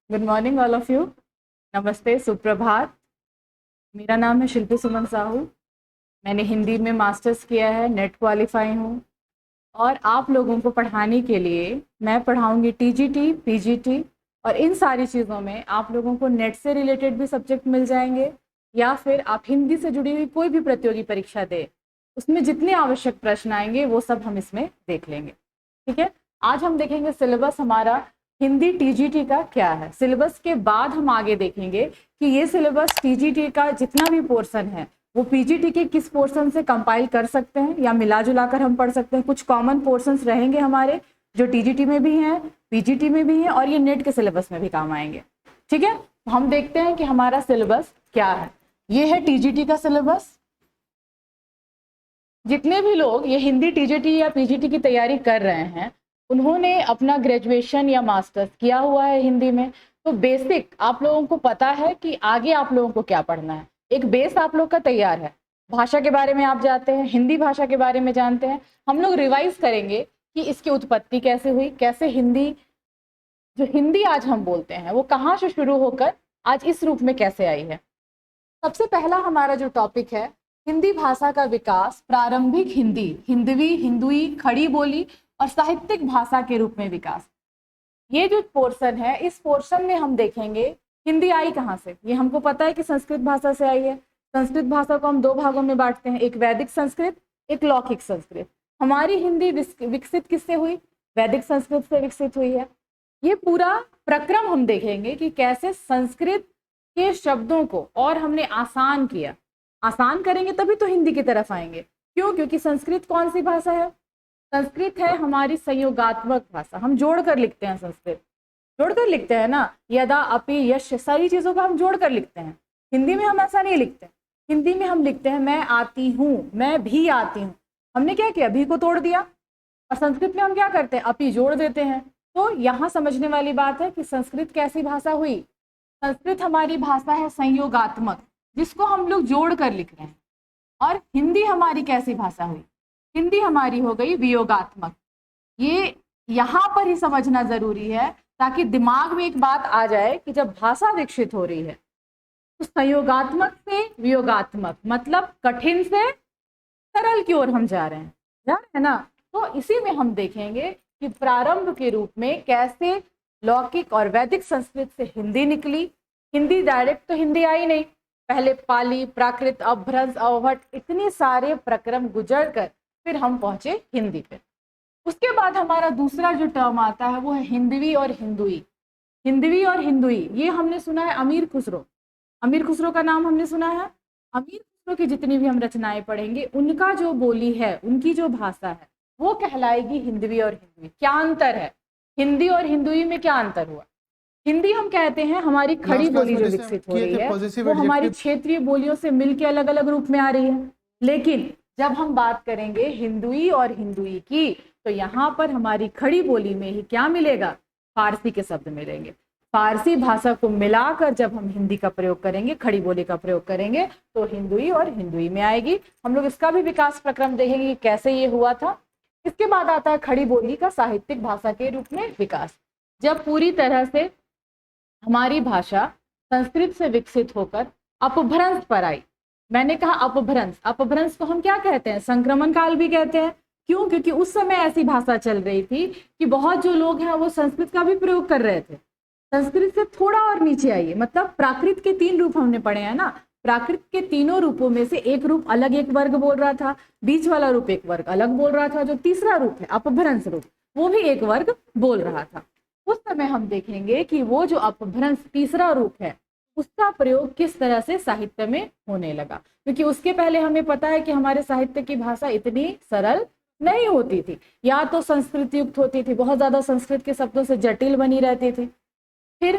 Good morning all of you. नमस्ते, सुप्रभात। मेरा नाम है शिल्पी सुमन साहू। मैंने हिंदी में मास्टर्स किया है, नेट क्वालिफाई हूँ और आप लोगों को पढ़ाने के लिए मैं पढ़ाऊंगी टीजीटी, पीजीटी और इन सारी चीज़ों में आप लोगों को नेट से रिलेटेड भी सब्जेक्ट मिल जाएंगे या फिर आप हिंदी से जुड़ी हुई कोई भी प्रतियोगी परीक्षा दे उसमें जितने आवश्यक प्रश्न आएंगे वो सब हम इसमें देख लेंगे। ठीक है, आज हम देखेंगे सिलेबस हमारा हिंदी टीजीटी का क्या है। सिलेबस के बाद हम आगे देखेंगे कि ये सिलेबस टीजीटी का जितना भी पोर्शन है वो पीजीटी के किस पोर्शन से कंपाइल कर सकते हैं या मिला जुला कर हम पढ़ सकते हैं। कुछ कॉमन पोर्शंस रहेंगे हमारे जो टीजीटी में भी हैं, पीजीटी में भी हैं और ये नेट के सिलेबस में भी काम आएंगे। ठीक है, तो हम देखते हैं कि हमारा सिलेबस क्या है। ये है टीजीटी का सिलेबस। जितने भी लोग ये हिंदी टीजीटी या पीजीटी की तैयारी कर रहे हैं उन्होंने अपना ग्रेजुएशन या मास्टर्स किया हुआ है हिंदी में, तो बेसिक आप लोगों को पता है कि आगे आप लोगों को क्या पढ़ना है। एक बेस आप लोग का तैयार है। भाषा के बारे में आप जानते हैं, हिंदी भाषा के बारे में जानते हैं। हम लोग रिवाइज करेंगे कि इसकी उत्पत्ति कैसे हुई, कैसे हिंदी जो हिंदी आज हम बोलते हैं वो कहाँ से शुरू होकर आज इस रूप में कैसे आई है। सबसे पहला हमारा जो टॉपिक है हिंदी भाषा का विकास, प्रारंभिक हिंदी, हिंदवी, हिंदुई, खड़ी बोली और साहित्यिक भाषा के रूप में विकास। ये जो पोर्शन है इस पोर्शन में हम देखेंगे हिंदी आई कहाँ से। ये हमको पता है कि संस्कृत भाषा से आई है। संस्कृत भाषा को हम दो भागों में बांटते हैं, एक वैदिक संस्कृत, एक लौकिक संस्कृत। हमारी हिंदी विकसित किससे हुई? वैदिक संस्कृत से विकसित हुई है। ये पूरा प्रक्रम हम देखेंगे कि कैसे संस्कृत के शब्दों को और हमने आसान किया। आसान करेंगे तभी तो हिंदी की तरफ आएंगे। क्यों? क्योंकि संस्कृत कौन सी भाषा है? संस्कृत है हमारी संयोगात्मक भाषा। हम जोड़कर लिखते हैं, संस्कृत जोड़कर लिखते हैं ना, यदा, अपि, यश, सारी चीजों को हम जोड़कर लिखते हैं। हिंदी में हम ऐसा नहीं लिखते। हिंदी में हम लिखते हैं मैं आती हूँ, मैं भी आती हूँ। हमने क्या किया? भी को तोड़ दिया। और संस्कृत में हम क्या करते हैं? अपि जोड़ देते हैं। तो यहाँ समझने वाली बात है कि संस्कृत कैसी भाषा हुई। संस्कृत हमारी भाषा है संयोगात्मक, जिसको हम लोग जोड़ कर लिख रहे हैं। और हिंदी हमारी कैसी भाषा हुई? हिंदी हमारी हो गई वियोगात्मक। ये यहाँ पर ही समझना जरूरी है ताकि दिमाग में एक बात आ जाए कि जब भाषा विकसित हो रही है तो संयोगात्मक से वियोगात्मक मतलब कठिन से सरल की ओर हम जा रहे हैं ना। तो इसी में हम देखेंगे कि प्रारंभ के रूप में कैसे लौकिक और वैदिक संस्कृत से हिंदी निकली। हिंदी डायरेक्ट तो हिंदी आई नहीं, पहले पाली, प्राकृत, अपभ्रंश, अवभट्ट इतने सारे प्रक्रम गुजर कर फिर हम पहुंचे हिंदी पे। उसके बाद हमारा दूसरा जो टर्म आता है वो है हिंदवी और हिंदुई। हिंदवी और हिंदुई ये हमने सुना है अमीर खुसरो। अमीर खुसरो का नाम हमने सुना है। अमीर खुसरो की जितनी भी हम रचनाएं पढ़ेंगे उनका जो बोली है, उनकी जो भाषा है वो कहलाएगी हिंदवी और हिंदुई। क्या अंतर है हिंदी और हिंदुई में? क्या अंतर हुआ? हिंदी हम कहते हैं हमारी खड़ी बोली जो विकसित हो रही है वो हमारी क्षेत्रीय बोलियों से मिलकर अलग अलग रूप में आ रही है। लेकिन जब हम बात करेंगे हिंदुई और हिंदुई की तो यहाँ पर हमारी खड़ी बोली में ही क्या मिलेगा? फारसी के शब्द मिलेंगे। फारसी भाषा को मिलाकर जब हम हिंदी का प्रयोग करेंगे, खड़ी बोली का प्रयोग करेंगे तो हिंदुई और हिंदुई में आएगी। हम लोग इसका भी विकास प्रक्रम देखेंगे कि कैसे ये हुआ था। इसके बाद आता है खड़ी बोली का साहित्यिक भाषा के रूप में विकास। जब पूरी तरह से हमारी भाषा संस्कृत से विकसित होकर अपभ्रंश पर आई। मैंने कहा अपभ्रंश, अपभ्रंश को हम क्या कहते हैं? संक्रमण काल भी कहते हैं। क्यों? क्योंकि उस समय ऐसी भाषा चल रही थी कि बहुत जो लोग हैं वो संस्कृत का भी प्रयोग कर रहे थे। संस्कृत से थोड़ा और नीचे आइए, मतलब प्राकृत के 3 रूप हमने पढ़े हैं ना। प्राकृत के तीनों रूपों में से एक रूप अलग एक वर्ग बोल रहा था, बीच वाला रूप एक वर्ग अलग बोल रहा था, जो तीसरा रूप है अपभ्रंश रूप वो भी एक वर्ग बोल रहा था। उस समय हम देखेंगे कि वो जो अपभ्रंश तीसरा रूप है उसका प्रयोग किस तरह से साहित्य में होने लगा। क्योंकि उसके पहले हमें पता है कि हमारे साहित्य की भाषा इतनी सरल नहीं होती थी, या तो संस्कृत युक्त होती थी, बहुत ज्यादा संस्कृत के शब्दों से जटिल बनी रहती थी। फिर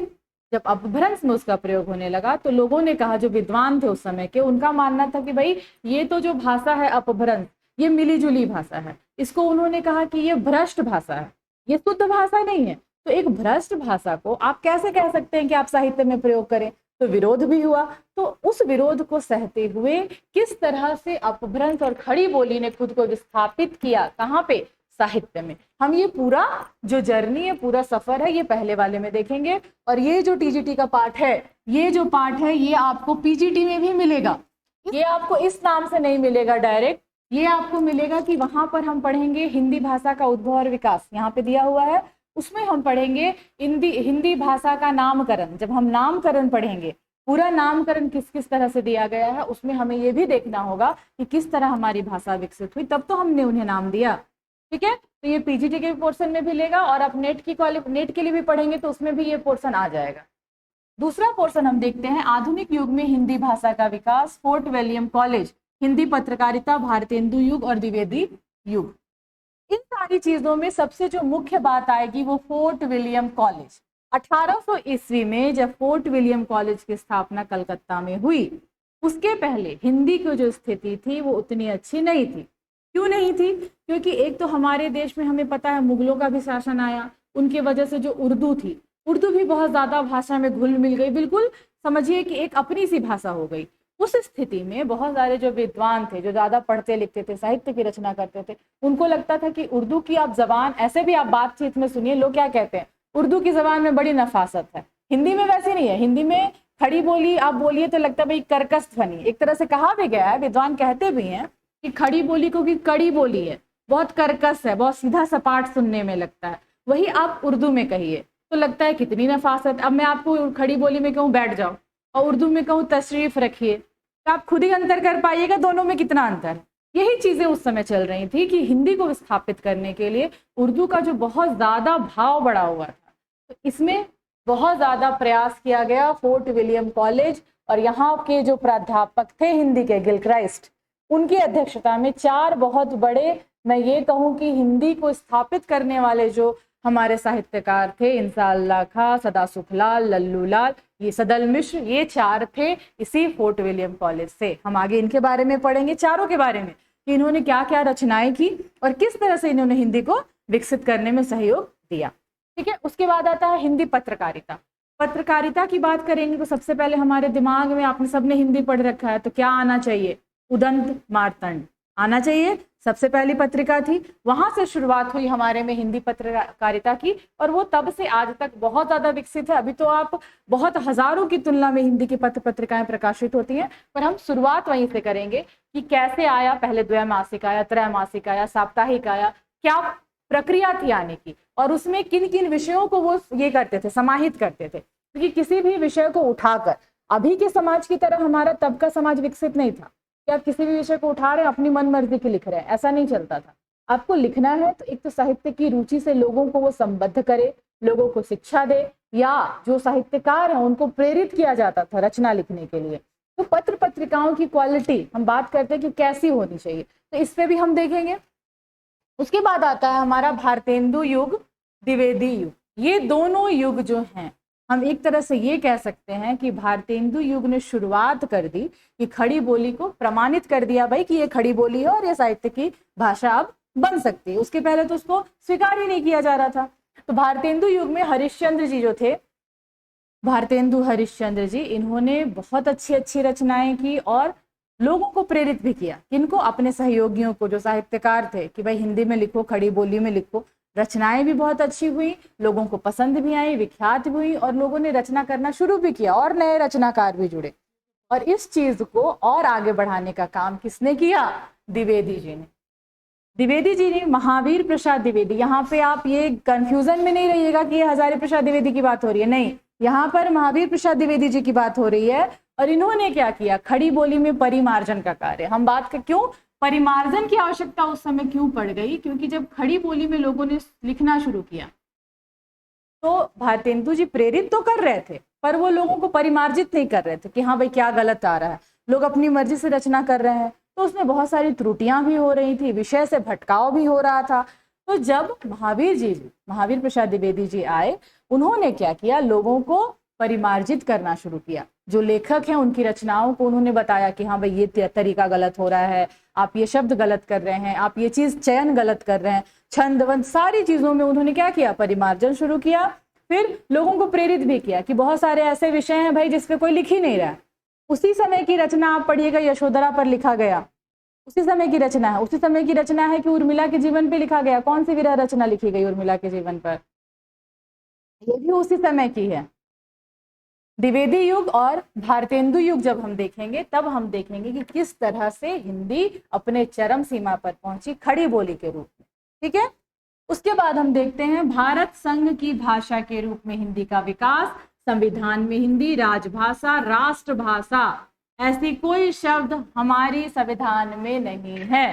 जब अपभ्रंश में उसका प्रयोग होने लगा तो लोगों ने कहा, जो विद्वान थे उस समय के, उनका मानना था कि भाई ये तो जो भाषा है अपभ्रंश ये मिलीजुली भाषा है। इसको उन्होंने कहा कि ये भ्रष्ट भाषा है, ये शुद्ध भाषा नहीं है। तो एक भ्रष्ट भाषा को आप कैसे कह सकते हैं कि आप साहित्य में प्रयोग करें? तो विरोध भी हुआ। तो उस विरोध को सहते हुए किस तरह से अपभ्रंश और खड़ी बोली ने खुद को विस्थापित किया, कहाँ पे? साहित्य में। हम ये पूरा जो जर्नी है, पूरा सफर है, ये पहले वाले में देखेंगे। और ये जो टीजीटी का पार्ट है, ये जो पार्ट है, ये आपको पीजीटी में भी मिलेगा। ये आपको इस नाम से नहीं मिलेगा डायरेक्ट, ये आपको मिलेगा कि वहां पर हम पढ़ेंगे हिंदी भाषा का उद्भव और विकास, यहाँ पे दिया हुआ है। उसमें हम पढ़ेंगे हिंदी भाषा का नामकरण। जब हम नामकरण पढ़ेंगे, पूरा नामकरण किस किस तरह से दिया गया है, उसमें हमें ये भी देखना होगा कि किस तरह हमारी भाषा विकसित हुई, तब तो हमने उन्हें नाम दिया। ठीक है, तो ये पीजीटी के पोर्शन में भी लेगा, और आप नेट के लिए भी पढ़ेंगे तो उसमें भी ये पोर्शन आ जाएगा। दूसरा पोर्शन हम देखते हैं, आधुनिक युग में हिंदी भाषा का विकास, फोर्ट विलियम कॉलेज, हिंदी पत्रकारिता, भारतेंदु युग और द्विवेदी युग। इन सारी चीजों में सबसे जो मुख्य बात आएगी वो फोर्ट विलियम कॉलेज। 1800 ईस्वी में जब फोर्ट विलियम कॉलेज की स्थापना कलकत्ता में हुई, उसके पहले हिंदी की जो स्थिति थी वो उतनी अच्छी नहीं थी। क्यों नहीं थी? क्योंकि एक तो हमारे देश में हमें पता है मुगलों का भी शासन आया, उनके वजह से जो उर्दू थी, उर्दू भी बहुत ज्यादा भाषा में घुल मिल गई, बिल्कुल समझिए कि एक अपनी सी भाषा हो गई। उस स्थिति में बहुत सारे जो विद्वान थे, जो ज्यादा पढ़ते लिखते थे, साहित्य की रचना करते थे, उनको लगता था कि उर्दू की आप जबान, ऐसे भी आप बातचीत में सुनिए लोग क्या कहते हैं, उर्दू की जबान में बड़ी नफासत है। हिंदी में वैसे नहीं है, हिंदी में खड़ी बोली आप बोलिए तो लगता है भाई कर्कश ध्वनि। एक तरह से कहा भी गया है, विद्वान कहते भी हैं कि खड़ी बोली को कि कड़ी बोली है, बहुत कर्कश है, बहुत सीधा सपाट सुनने में लगता है। वही आप उर्दू में कहिए तो लगता है कितनी नफासत। अब मैं आपको खड़ी बोली में कहूँ बैठ जाओ, और उर्दू में कहूँ तशरीफ रखिए, तो आप खुद ही अंतर कर पाइएगा दोनों में कितना अंतर है। यही चीजें उस समय चल रही थी कि हिंदी को स्थापित करने के लिए उर्दू का जो बहुत ज्यादा भाव बढ़ा हुआ था, तो इसमें बहुत ज्यादा प्रयास किया गया। फोर्ट विलियम कॉलेज और यहाँ के जो प्राध्यापक थे हिंदी के, गिलक्राइस्ट, उनकी अध्यक्षता में 4 बहुत बड़े, मैं ये कहूँ कि हिंदी को स्थापित करने वाले जो हमारे साहित्यकार थे, इंसान अल्लाह खां, सदा सुखलाल, लल्लू लाल, ये सदल मिश्र, ये 4 थे इसी फोर्ट विलियम कॉलेज से। हम आगे इनके बारे में पढ़ेंगे, चारों के बारे में, कि इन्होंने क्या क्या रचनाएं की और किस तरह से इन्होंने हिंदी को विकसित करने में सहयोग दिया। ठीक है, उसके बाद आता है हिंदी पत्रकारिता। पत्रकारिता की बात करेंगे तो सबसे पहले हमारे दिमाग में, आपने सबने हिंदी पढ़ रखा है तो क्या आना चाहिए? उदंत मार्तंड आना चाहिए। सबसे पहली पत्रिका थी, वहां से शुरुआत हुई हमारे में हिंदी पत्रकारिता की, और वो तब से आज तक बहुत ज्यादा विकसित है। अभी तो आप बहुत हजारों की तुलना में हिंदी की पत्र पत्रिकाएं प्रकाशित होती हैं, पर हम शुरुआत वहीं से करेंगे कि कैसे आया, पहले द्वैमासिक आया, त्रैमासिक आया, साप्ताहिक आया, क्या प्रक्रिया थी आने की, और उसमें किन किन विषयों को वो ये करते थे, समाहित करते थे। क्योंकि किसी भी विषय को उठाकर, अभी के समाज की तरह हमारा तब का समाज विकसित नहीं था कि आप किसी भी विषय को उठा रहे हैं अपनी मन मर्जी के लिख रहे हैं, ऐसा नहीं चलता था। आपको लिखना है तो एक तो साहित्य की रुचि से लोगों को वो संबद्ध करे, लोगों को शिक्षा दे, या जो साहित्यकार हैं उनको प्रेरित किया जाता था रचना लिखने के लिए। तो पत्र पत्रिकाओं की क्वालिटी हम बात करते हैं कि कैसी होनी चाहिए, तो इस पे भी हम देखेंगे। उसके बाद आता है हमारा भारतेंदु युग, द्विवेदी युग। ये दोनों युग जो हैं, हम एक तरह से ये कह सकते हैं कि भारतेंदु युग ने शुरुआत कर दी कि खड़ी बोली को प्रमाणित कर दिया भाई कि ये खड़ी बोली है और ये साहित्य की भाषा अब बन सकती है। उसके पहले तो उसको स्वीकार ही नहीं किया जा रहा था। तो भारतेंदु युग में हरिश्चंद्र जी जो थे, भारतेंदु हरिश्चंद्र जी, इन्होंने बहुत अच्छी अच्छी रचनाएं की और लोगों को प्रेरित भी किया। किनको? अपने सहयोगियों को, जो साहित्यकार थे, कि भाई हिंदी में लिखो, खड़ी बोली में लिखो। रचनाएं भी बहुत अच्छी हुई, लोगों को पसंद भी आई, विख्यात भी हुई, और लोगों ने रचना करना शुरू भी किया और नए रचनाकार भी जुड़े। और इस चीज को और आगे बढ़ाने का काम किसने किया? द्विवेदी जी ने। द्विवेदी जी ने, महावीर प्रसाद द्विवेदी, यहाँ पे आप ये कंफ्यूजन में नहीं रहिएगा कि ये हजारी प्रसाद द्विवेदी की बात हो रही है, नहीं, यहाँ पर महावीर प्रसाद द्विवेदी जी की बात हो रही है। और इन्होंने क्या किया? खड़ी बोली में परिमार्जन का कार्य। हम बात कर, क्यों परिमार्जन की आवश्यकता उस समय क्यों पड़ गई? क्योंकि जब खड़ी बोली में लोगों ने लिखना शुरू किया तो भारतेंदु जी प्रेरित तो कर रहे थे, पर वो लोगों को परिमार्जित नहीं कर रहे थे कि हाँ भाई क्या गलत आ रहा है, लोग अपनी मर्जी से रचना कर रहे हैं। तो उसमें बहुत सारी त्रुटियां भी हो रही थी, विषय से भटकाव भी हो रहा था। तो जब महावीर प्रसाद द्विवेदी जी आए, उन्होंने क्या किया? लोगों को परिमार्जित करना शुरू किया। जो लेखक हैं उनकी रचनाओं को उन्होंने बताया कि हाँ भाई ये तरीका गलत हो रहा है, आप ये शब्द गलत कर रहे हैं, आप ये चीज चयन गलत कर रहे हैं, छंद वंद सारी चीजों में उन्होंने क्या किया? परिमार्जन शुरू किया। फिर लोगों को प्रेरित भी किया कि बहुत सारे ऐसे विषय हैं भाई जिसपे कोई लिख ही नहीं रहा है। उसी समय की रचना आप पढ़िएगा, यशोधरा पर लिखा गया, उसी समय की रचना है। उसी समय की रचना है कि उर्मिला के जीवन पे लिखा गया। कौन सी विरह रचना लिखी गई उर्मिला के जीवन पर? ये भी उसी समय की है। द्विवेदी युग और भारतेंदु युग जब हम देखेंगे तब हम देखेंगे कि किस तरह से हिंदी अपने चरम सीमा पर पहुंची खड़ी बोली के रूप में। ठीक है, उसके बाद हम देखते हैं भारत संघ की भाषा के रूप में हिंदी का विकास। संविधान में हिंदी राजभाषा, राष्ट्रभाषा, ऐसी कोई शब्द हमारी संविधान में नहीं है।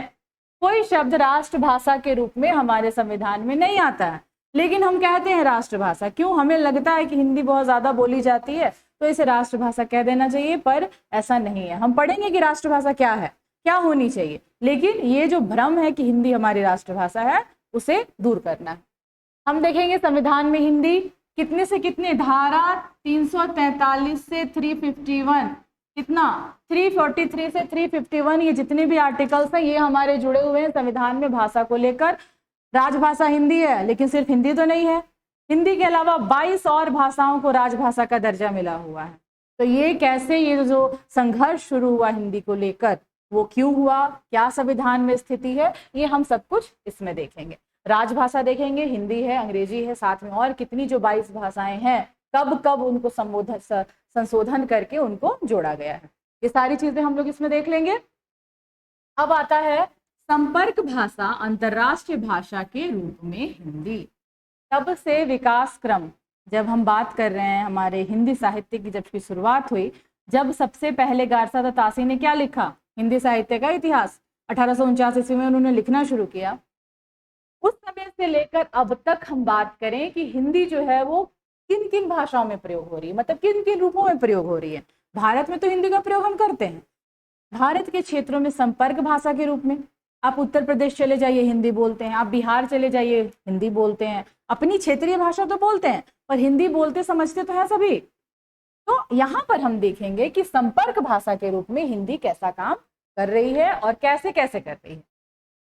कोई शब्द राष्ट्रभाषा के रूप में हमारे संविधान में नहीं आता है, लेकिन हम कहते हैं राष्ट्रभाषा। क्यों? हमें लगता है कि हिंदी बहुत ज्यादा बोली जाती है तो इसे राष्ट्रभाषा कह देना चाहिए, पर ऐसा नहीं है। हम पढ़ेंगे कि राष्ट्रभाषा क्या है, क्या होनी चाहिए, लेकिन ये जो भ्रम है कि हिंदी हमारी राष्ट्रभाषा है उसे दूर करना है। हम देखेंगे संविधान में हिंदी कितने से कितने, धारा 343 से 351, कितना 343 से 351, ये जितने भी आर्टिकल्स हैं ये हमारे जुड़े हुए हैं संविधान में भाषा को लेकर। राजभाषा हिंदी है, लेकिन सिर्फ हिंदी तो नहीं है, हिंदी के अलावा 22 और भाषाओं को राजभाषा का दर्जा मिला हुआ है। तो ये कैसे, ये जो संघर्ष शुरू हुआ हिंदी को लेकर वो क्यों हुआ, क्या संविधान में स्थिति है, ये हम सब कुछ इसमें देखेंगे। राजभाषा देखेंगे, हिंदी है, अंग्रेजी है, साथ में और कितनी जो 22 भाषाएं हैं, कब कब उनको संशोधन करके उनको जोड़ा गया है, ये सारी चीजें हम लोग इसमें देख लेंगे। अब आता है संपर्क भाषा अंतरराष्ट्रीय भाषा के रूप में हिंदी। तब से विकास क्रम, जब हम बात कर रहे हैं हमारे हिंदी साहित्य की, जब की शुरुआत हुई, जब सबसे पहले गारसा दत्त तासी ने क्या लिखा, हिंदी साहित्य का इतिहास, 1849 ईस्वी में उन्होंने लिखना शुरू किया। उस समय से लेकर अब तक हम बात करें कि हिंदी जो है वो किन किन भाषाओं में प्रयोग हो रही है, मतलब किन किन रूपों में प्रयोग हो रही है। भारत में तो हिंदी का प्रयोग हम करते हैं, भारत के क्षेत्रों में संपर्क भाषा के रूप में, आप उत्तर प्रदेश चले जाइए हिंदी बोलते हैं, आप बिहार चले जाइए हिंदी बोलते हैं, अपनी क्षेत्रीय भाषा तो बोलते हैं पर हिंदी बोलते समझते तो है सभी। तो यहाँ पर हम देखेंगे कि संपर्क भाषा के रूप में हिंदी कैसा काम कर रही है और कैसे कैसे कर रही है।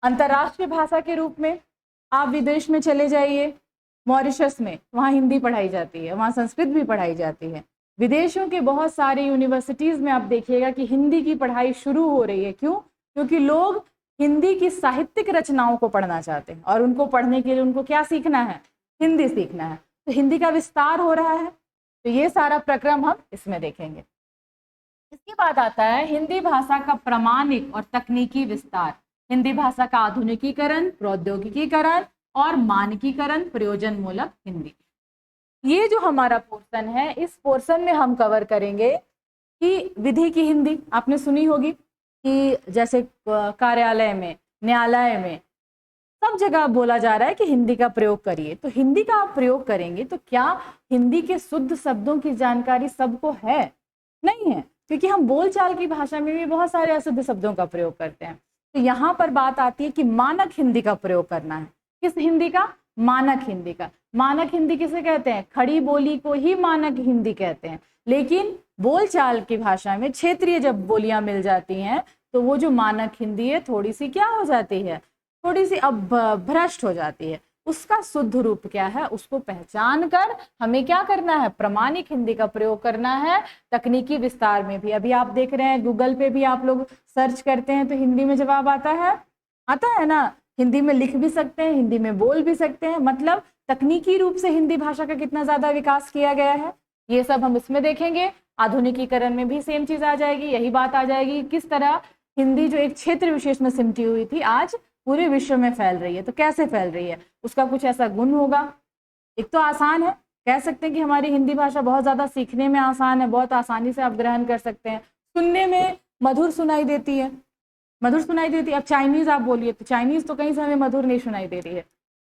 अंतर्राष्ट्रीय भाषा के रूप में आप विदेश में चले जाइए, मॉरिशस में, वहाँ हिंदी पढ़ाई जाती है, वहाँ संस्कृत भी पढ़ाई जाती है। विदेशों के बहुत सारे यूनिवर्सिटीज में आप देखिएगा कि हिंदी की पढ़ाई शुरू हो रही है। क्यों? क्योंकि लोग हिंदी की साहित्यिक रचनाओं को पढ़ना चाहते हैं और उनको पढ़ने के लिए उनको क्या सीखना है, हिंदी सीखना है। तो हिंदी का विस्तार हो रहा है, तो ये सारा प्रक्रम हम इसमें देखेंगे। इसके बाद आता है हिंदी भाषा का प्रमाणिक और तकनीकी विस्तार, हिंदी भाषा का आधुनिकीकरण, प्रौद्योगिकीकरण और मानकीकरण, प्रयोजन मूलक हिंदी। ये जो हमारा पोर्शन है, इस पोर्शन में हम कवर करेंगे कि विधि की हिंदी आपने सुनी होगी कि जैसे कार्यालय में, न्यायालय में, सब जगह बोला जा रहा है कि हिंदी का प्रयोग करिए। तो हिंदी का आप प्रयोग करेंगे तो क्या हिंदी के शुद्ध शब्दों की जानकारी सबको है? नहीं है, क्योंकि हम बोलचाल की भाषा में भी बहुत सारे अशुद्ध शब्दों का प्रयोग करते हैं। तो यहाँ पर बात आती है कि मानक हिंदी का प्रयोग करना है। किस हिंदी का? मानक हिंदी का। मानक हिंदी किसे कहते हैं? खड़ी बोली को ही मानक हिंदी कहते हैं, लेकिन बोलचाल की भाषा में क्षेत्रीय जब बोलियां मिल जाती हैं तो वो जो मानक हिंदी है थोड़ी सी क्या हो जाती है, थोड़ी सी अब भ्रष्ट हो जाती है। उसका शुद्ध रूप क्या है, उसको पहचान कर हमें क्या करना है, प्रमाणिक हिंदी का प्रयोग करना है। तकनीकी विस्तार में भी अभी आप देख रहे हैं, गूगल पे भी आप लोग सर्च करते हैं तो हिंदी में जवाब आता है ना। हिंदी में लिख भी सकते हैं, हिंदी में बोल भी सकते हैं, मतलब तकनीकी रूप से हिंदी भाषा का कितना ज्यादा विकास किया गया है, ये सब हम इसमें देखेंगे। आधुनिकीकरण में भी सेम चीज आ जाएगी, यही बात आ जाएगी, किस तरह हिंदी जो एक क्षेत्र विशेष में सिमटी हुई थी आज पूरे विश्व में फैल रही है। तो कैसे फैल रही है, उसका कुछ ऐसा गुण होगा। एक तो आसान है, कह सकते हैं कि हमारी हिंदी भाषा बहुत ज्यादा सीखने में आसान है, बहुत आसानी से आप ग्रहण कर सकते हैं, सुनने में मधुर सुनाई देती है, मधुर सुनाई देती है। अब चाइनीज आप बोलिए तो चाइनीज तो कहीं से हमें मधुर नहीं सुनाई दे रही है,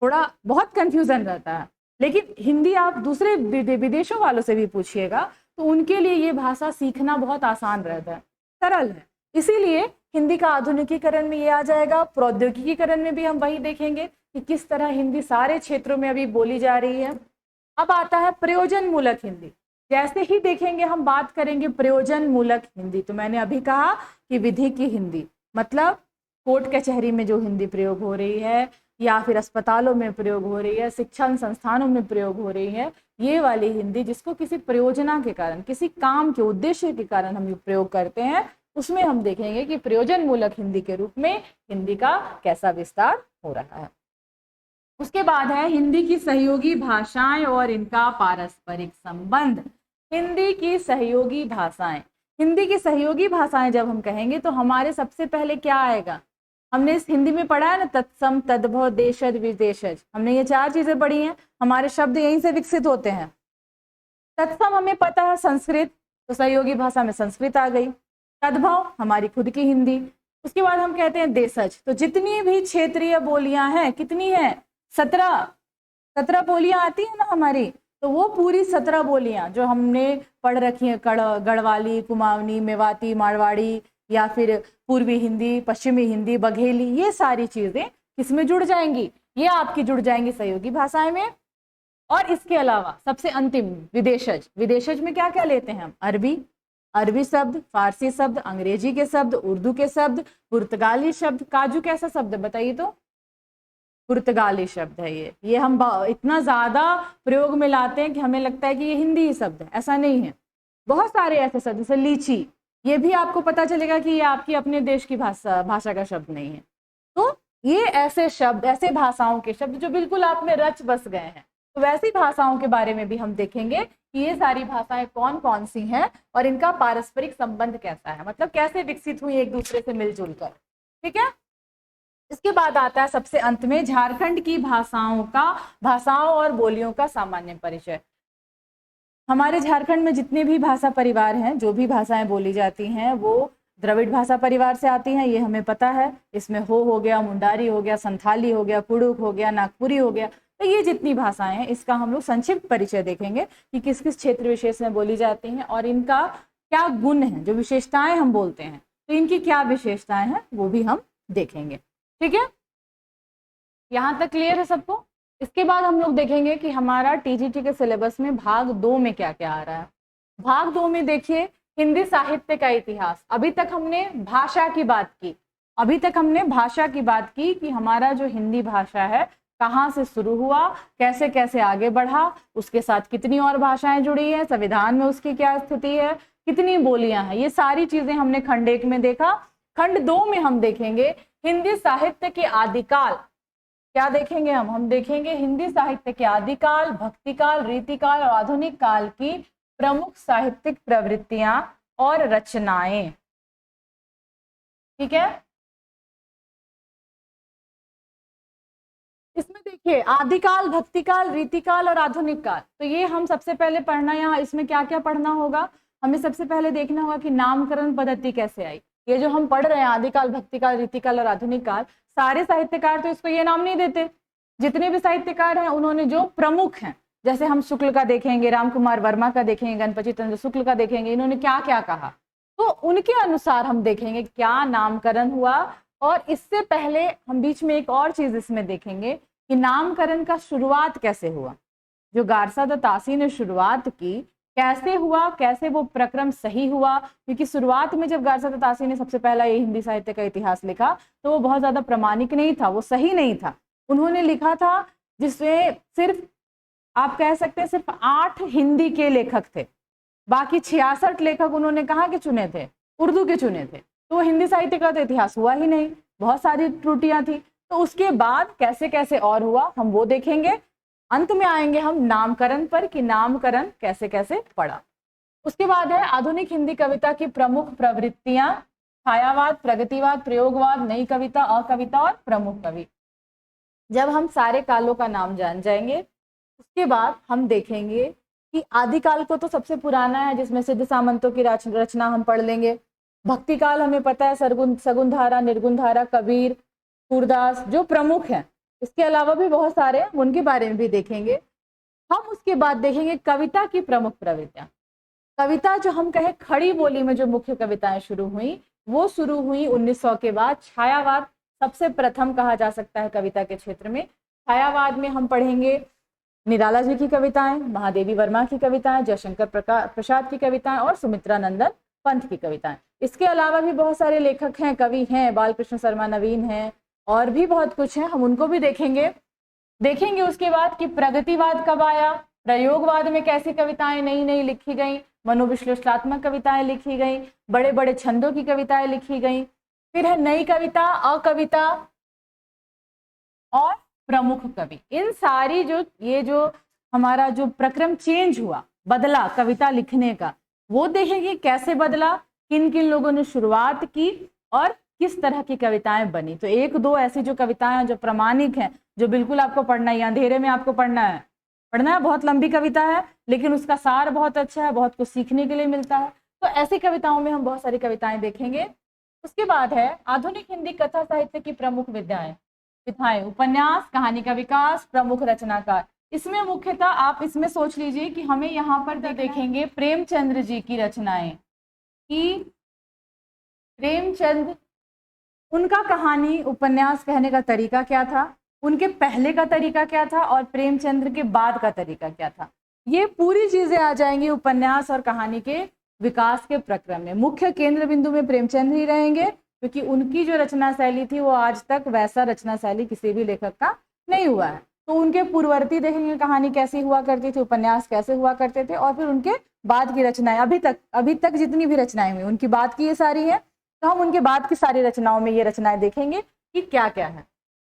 थोड़ा बहुत कंफ्यूजन रहता है। लेकिन हिंदी आप दूसरे विदेशों वालों से भी पूछिएगा तो उनके लिए ये भाषा सीखना बहुत आसान रहता है, सरल है। इसीलिए हिंदी का आधुनिकीकरण में ये आ जाएगा। प्रौद्योगिकीकरण में भी हम वही देखेंगे कि किस तरह हिंदी सारे क्षेत्रों में अभी बोली जा रही है। अब आता है प्रयोजन मूलक हिंदी। जैसे ही देखेंगे हम बात करेंगे प्रयोजन मूलक हिंदी, तो मैंने अभी कहा कि विधि की हिंदी मतलब कोर्ट कचहरी में जो हिंदी प्रयोग हो रही है या फिर अस्पतालों में प्रयोग हो रही है, शिक्षण संस्थानों में प्रयोग हो रही है, ये वाली हिंदी जिसको किसी प्रयोजना के कारण, किसी काम के उद्देश्य के कारण हम प्रयोग करते हैं, उसमें हम देखेंगे कि प्रयोजन मूलक हिंदी के रूप में हिंदी का कैसा विस्तार हो रहा है। उसके बाद है हिंदी की सहयोगी भाषाएं और इनका पारस्परिक संबंध। हिंदी की सहयोगी भाषाएं, हिंदी की सहयोगी भाषाएं जब हम कहेंगे तो हमारे सबसे पहले क्या आएगा, हमने इस हिंदी में पढ़ा है ना, तत्सम, तद्भव, देशज, विदेशज, हमने ये 4 चीजें पढ़ी हैं, हमारे शब्द यहीं से विकसित होते हैं। तत्सम हमें पता है संस्कृत, तो सहयोगी भाषा में संस्कृत आ गई। तद्भव हमारी खुद की हिंदी। उसके बाद हम कहते हैं देशज, तो जितनी भी क्षेत्रीय बोलियां हैं, कितनी है, 17 बोलियां आती है ना हमारी, तो वो पूरी 17 बोलियां जो हमने पढ़ रखी हैं, गढ़वाली, कुमाऊनी, मेवाती, मारवाड़ी, या फिर पूर्वी हिंदी, पश्चिमी हिंदी, बघेली, ये सारी चीजें किसमें जुड़ जाएंगी, ये आपकी जुड़ जाएंगी सहयोगी भाषाएं में। और इसके अलावा सबसे अंतिम विदेशज, विदेशज में क्या क्या लेते हैं हम, अरबी शब्द, फारसी शब्द, अंग्रेजी के शब्द, उर्दू के शब्द, पुर्तगाली शब्द। काजू कैसा शब्द है बताइए तो, पुर्तगाली शब्द है ये हम इतना ज्यादा प्रयोग में लाते हैं कि हमें लगता है कि ये हिंदी ही शब्द है, ऐसा नहीं है। बहुत सारे ऐसे शब्द, जैसे लीची, ये भी आपको पता चलेगा कि ये आपकी अपने देश की भाषा का शब्द नहीं है। तो ये ऐसे शब्द, ऐसे भाषाओं के शब्द जो बिल्कुल आप में रच बस गए हैं, तो वैसी भाषाओं के बारे में भी हम देखेंगे कि ये सारी भाषाएं कौन कौन सी हैं और इनका पारस्परिक संबंध कैसा है, मतलब कैसे विकसित हुई एक दूसरे से मिलजुल कर। ठीक है, इसके बाद आता है सबसे अंत में झारखंड की भाषाओं और बोलियों का सामान्य परिचय। हमारे झारखंड में जितने भी भाषा परिवार हैं, जो भी भाषाएं बोली जाती हैं, वो द्रविड़ भाषा परिवार से आती हैं, ये हमें पता है। इसमें हो गया, मुंडारी हो गया, संथाली हो गया, कुड़ुक हो गया, नागपुरी हो गया, तो ये जितनी भाषाएं हैं इसका हम लोग संक्षिप्त परिचय देखेंगे कि किस किस क्षेत्र विशेष में बोली जाती हैं और इनका क्या गुण है, जो विशेषताएं हम बोलते हैं तो इनकी क्या विशेषताएं हैं वो भी हम देखेंगे। ठीक है, यहाँ तक क्लियर है सबको। इसके बाद हम लोग देखेंगे कि हमारा टीजीटी के सिलेबस में भाग 2 में क्या क्या आ रहा है। भाग 2 में देखिए हिंदी साहित्य का इतिहास। अभी तक हमने भाषा की बात की कि हमारा जो हिंदी भाषा है कहाँ से शुरू हुआ, कैसे कैसे आगे बढ़ा, उसके साथ कितनी और भाषाएं जुड़ी है, संविधान में उसकी क्या स्थिति है, कितनी बोलियां हैं, ये सारी चीजें हमने खंड 1 में देखा। खंड 2 में हम देखेंगे हिंदी साहित्य के आदिकाल। क्या देखेंगे हम देखेंगे हिंदी साहित्य के आदिकाल, भक्तिकाल, रीतिकाल और आधुनिक काल की प्रमुख साहित्यिक प्रवृत्तियां और रचनाएं। ठीक है, इसमें देखिए आदिकाल, भक्तिकाल, रीतिकाल और आधुनिक काल, तो ये हम सबसे पहले पढ़ना, यहाँ इसमें क्या क्या पढ़ना होगा, हमें सबसे पहले देखना होगा कि नामकरण पद्धति कैसे आई। ये जो हम पढ़ रहे हैं आदिकाल, भक्तिकाल, रीतिकाल और आधुनिक काल, सारे साहित्यकार तो इसको ये नाम नहीं देते। जितने भी साहित्यकार हैं उन्होंने जो प्रमुख हैं, जैसे हम शुक्ल का देखेंगे, राम कुमार वर्मा का देखेंगे, गणपति चंद्र शुक्ल का देखेंगे, इन्होंने क्या क्या कहा, तो उनके अनुसार हम देखेंगे क्या नामकरण हुआ। और इससे पहले हम बीच में एक और चीज इसमें देखेंगे कि नामकरण का शुरुआत कैसे हुआ, जो गारसा द तासी ने शुरुआत की कैसे हुआ, कैसे वो प्रक्रम सही हुआ, क्योंकि शुरुआत में जब गारसा द तासी ने सबसे पहला ये हिंदी साहित्य का इतिहास लिखा तो वो बहुत ज्यादा प्रामाणिक नहीं था, वो सही नहीं था। उन्होंने लिखा था जिसमें सिर्फ आप कह सकते हैं सिर्फ 8 हिंदी के लेखक थे, बाकी 66 लेखक उन्होंने कहाँ के चुने थे, उर्दू के चुने थे, तो वो हिंदी साहित्य का तो इतिहास हुआ ही नहीं, बहुत सारी त्रुटियां थी। तो उसके बाद कैसे कैसे और हुआ हम वो देखेंगे। अंत में आएंगे हम नामकरण पर कि नामकरण कैसे कैसे पड़ा। उसके बाद है आधुनिक हिंदी कविता की प्रमुख प्रवृत्तियां, छायावाद, प्रगतिवाद, प्रयोगवाद, नई कविता, अकविता और प्रमुख कवि। जब हम सारे कालों का नाम जान जाएंगे उसके बाद हम देखेंगे कि आदिकाल को तो सबसे पुराना है, जिसमें सिद्ध सामंतों की रचना हम पढ़ लेंगे। भक्ति काल हमें पता है सगुनधारा, निर्गुणधारा, कबीर, सूरदास जो प्रमुख हैं। इसके अलावा भी बहुत सारे हैं, उनके बारे में भी देखेंगे हम। उसके बाद देखेंगे कविता की प्रमुख प्रवृत्तियां। कविता जो हम कहें खड़ी बोली में जो मुख्य कविताएं शुरू हुई वो शुरू हुई 1900 के बाद। छायावाद सबसे प्रथम कहा जा सकता है कविता के क्षेत्र में। छायावाद में हम पढ़ेंगे निराला जी की कविताएं, महादेवी वर्मा की कविताएं, जयशंकर प्रसाद की कविताएं और सुमित्रा नंदन पंत की कविताएं। इसके अलावा भी बहुत सारे लेखक हैं, कवि हैं, बालकृष्ण शर्मा नवीन हैं और भी बहुत कुछ है, हम उनको भी देखेंगे। उसके बाद कि प्रगतिवाद कब आया। प्रयोगवाद में कैसी कविताएं नई नई लिखी गई, मनोविश्लेषणात्मक कविताएं लिखी गई, बड़े बड़े छंदों की कविताएं लिखी गई। फिर है नई कविता, अकविता और प्रमुख कवि। इन सारी जो हमारा जो प्रक्रम चेंज हुआ, बदला कविता लिखने का, वो देखेंगे कैसे बदला, किन किन लोगों ने शुरुआत की और किस तरह की कविताएं बनी। तो एक दो ऐसी जो कविताएं जो प्रामाणिक हैं, जो बिल्कुल आपको पढ़ना है, अंधेरे में आपको पढ़ना है, बहुत लंबी कविता है लेकिन उसका सार बहुत अच्छा है, बहुत कुछ सीखने के लिए मिलता है। तो ऐसी कविताओं में हम बहुत सारी कविताएं देखेंगे। उसके बाद है आधुनिक हिंदी कथा साहित्य की प्रमुख विधाएं, उपन्यास, कहानी का विकास, प्रमुख रचनाकार। इसमें मुख्यतः आप इसमें सोच लीजिए कि हमें यहाँ पर देखेंगे प्रेमचंद्र जी की रचनाएं, कि प्रेमचंद, उनका कहानी उपन्यास कहने का तरीका क्या था, उनके पहले का तरीका क्या था और प्रेमचंद्र के बाद का तरीका क्या था। ये पूरी चीजें आ जाएंगी उपन्यास और कहानी के विकास के प्रक्रम में। मुख्य केंद्र बिंदु में प्रेमचंद्र ही रहेंगे, क्योंकि उनकी जो रचना शैली थी वो आज तक वैसा रचना शैली किसी भी लेखक का नहीं हुआ है। तो उनके पूर्ववर्ती देखेंगे कहानी कैसी हुआ करती थी, उपन्यास कैसे हुआ करते थे, और फिर उनके बाद की रचनाएं, अभी तक जितनी भी रचनाएं हुई उनकी बाद की ये सारी है, तो हम उनके बाद की सारी रचनाओं में ये रचनाएं देखेंगे कि क्या क्या है।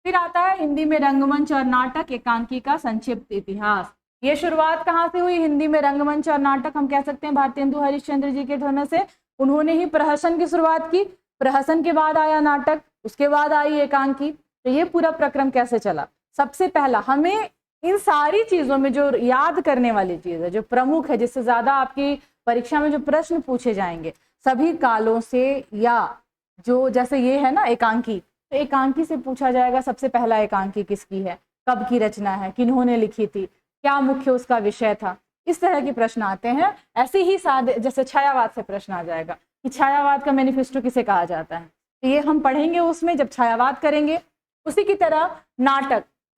फिर आता है हिंदी में रंगमंच और नाटक, एकांकी का संक्षिप्त इतिहास। ये शुरुआत कहाँ से हुई? हिंदी में रंगमंच और नाटक हम कह सकते हैं भारतेंदु हरिश्चंद्र जी के समय से। उन्होंने ही प्रहसन की शुरुआत की, प्रहसन के बाद आया नाटक, उसके बाद आई एकांकी। तो ये पूरा प्रक्रम कैसे चला? सबसे पहला हमें इन सारी चीजों में जो याद करने वाली चीज है, जो प्रमुख है, जिससे ज्यादा आपकी परीक्षा में जो प्रश्न पूछे जाएंगे सभी कालों से, या जो जैसे ये है ना एकांकी, तो एकांकी से पूछा जाएगा सबसे पहला एकांकी किसकी है, कब की रचना है, किन्होंने लिखी थी, क्या मुख्य उसका विषय था। इस तरह के प्रश्न आते हैं। ऐसे ही सादे जैसे छायावाद से प्रश्न आ जाएगा कि छायावाद का मैनिफेस्टो किसे कहा जाता है, तो ये हम पढ़ेंगे उसमें जब छायावाद करेंगे। उसी की तरह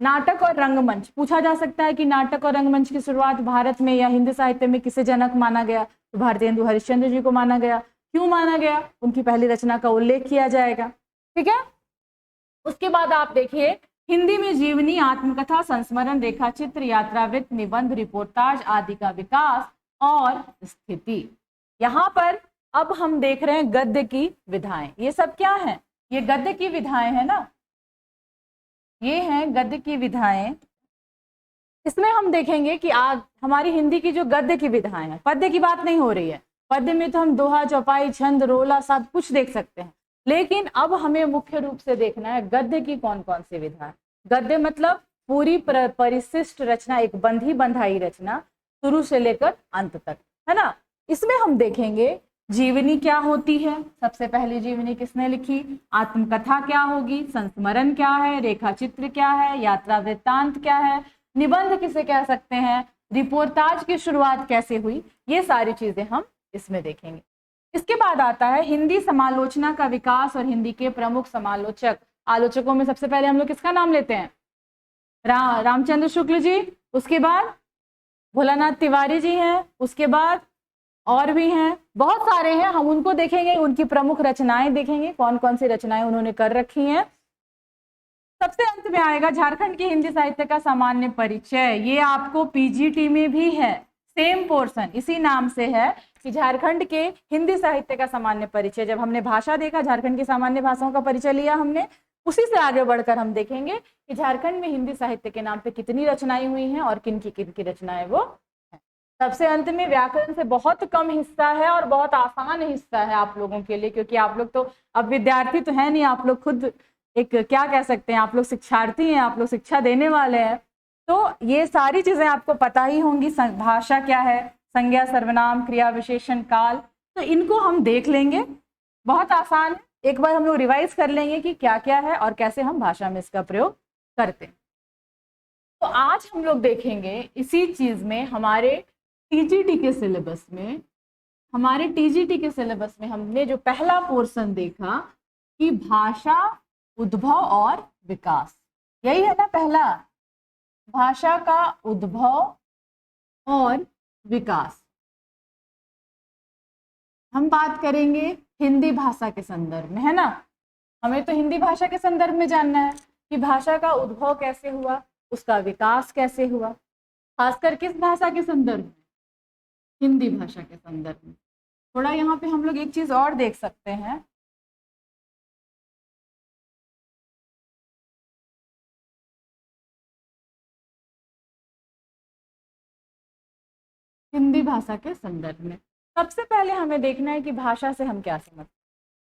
नाटक और रंगमंच पूछा जा सकता है कि नाटक और रंगमंच की शुरुआत भारत में या हिंदी साहित्य में किसे जनक माना गया, तो भारतेंदु हरिश्चंद्र जी को माना गया। क्यों माना गया? उनकी पहली रचना का उल्लेख किया जाएगा। ठीक है। उसके बाद आप देखिए हिंदी में जीवनी, आत्मकथा, संस्मरण, रेखाचित्र, यात्रावृत्त, निबंध, रिपोर्टाज आदि का विकास और स्थिति। यहाँ पर अब हम देख रहे हैं गद्य की विधाएं। ये सब क्या है? ये गद्य की विधाएं है ना, ये हैं गद्य की विधाएं। इसमें हम देखेंगे कि आज हमारी हिंदी की जो गद्य की विधाएं हैं, पद्य की बात नहीं हो रही है। पद्य में तो हम दोहा, चौपाई, छंद, रोला सब कुछ देख सकते हैं, लेकिन अब हमें मुख्य रूप से देखना है गद्य की कौन कौन सी विधा है। गद्य मतलब पूरी परिशिष्ट रचना, एक बंधी बंधाई रचना शुरू से लेकर अंत तक, है ना। इसमें हम देखेंगे जीवनी क्या होती है, सबसे पहली जीवनी किसने लिखी, आत्मकथा क्या होगी, संस्मरण क्या है, रेखाचित्र क्या है, यात्रा वृत्तांत क्या है, निबंध किसे कह सकते हैं, रिपोर्टाज की शुरुआत कैसे हुई, ये सारी चीजें हम इसमें देखेंगे। इसके बाद आता है हिंदी समालोचना का विकास और हिंदी के प्रमुख आलोचकों में सबसे पहले हम लोग किसका नाम लेते हैं? रामचंद्र शुक्ल जी, उसके बाद भोलानाथ तिवारी जी हैं, उसके बाद और भी हैं, बहुत सारे हैं, हम उनको देखेंगे, उनकी प्रमुख रचनाएं देखेंगे, कौन कौन सी रचनाएं उन्होंने कर रखी हैं। सबसे अंत में आएगा झारखंड की हिंदी साहित्य का सामान्य परिचय। ये आपको पीजीटी में भी है, सेम पोर्शन इसी नाम से है कि झारखंड के हिंदी साहित्य का सामान्य परिचय। जब हमने भाषा देखा, झारखंड की सामान्य भाषाओं का परिचय लिया हमने, उसी से आगे बढ़कर हम देखेंगे कि झारखंड में हिंदी साहित्य के नाम पे कितनी रचनाएं हुई हैं और किन की रचनाएं वो हैं। सबसे अंत में व्याकरण से बहुत कम हिस्सा है और बहुत आसान हिस्सा है आप लोगों के लिए, क्योंकि आप लोग तो अब विद्यार्थी तो है नहीं, आप लोग खुद एक क्या कह सकते हैं, आप लोग शिक्षार्थी हैं, आप लोग शिक्षा देने वाले हैं। तो ये सारी चीजें आपको पता ही होंगी। भाषा क्या है, संज्ञा, सर्वनाम, क्रिया विशेषण, काल, तो इनको हम देख लेंगे, बहुत आसान है। एक बार हम लोग रिवाइज कर लेंगे कि क्या क्या है और कैसे हम भाषा में इसका प्रयोग करते हैं। तो आज हम लोग देखेंगे इसी चीज में हमारे टीजीटी के सिलेबस में हमने जो पहला पोर्शन देखा कि भाषा, उद्भव और विकास, यही है ना पहला, भाषा का उद्भव और विकास। हम बात करेंगे हिंदी भाषा के संदर्भ में, है ना। हमें तो हिंदी भाषा के संदर्भ में जानना है कि भाषा का उद्भव कैसे हुआ, उसका विकास कैसे हुआ। खासकर किस भाषा के संदर्भ में? हिंदी भाषा के संदर्भ में। थोड़ा यहाँ पे हम लोग एक चीज और देख सकते हैं, हिंदी भाषा के संदर्भ में सबसे पहले हमें देखना है कि भाषा से हम क्या समझते हैं।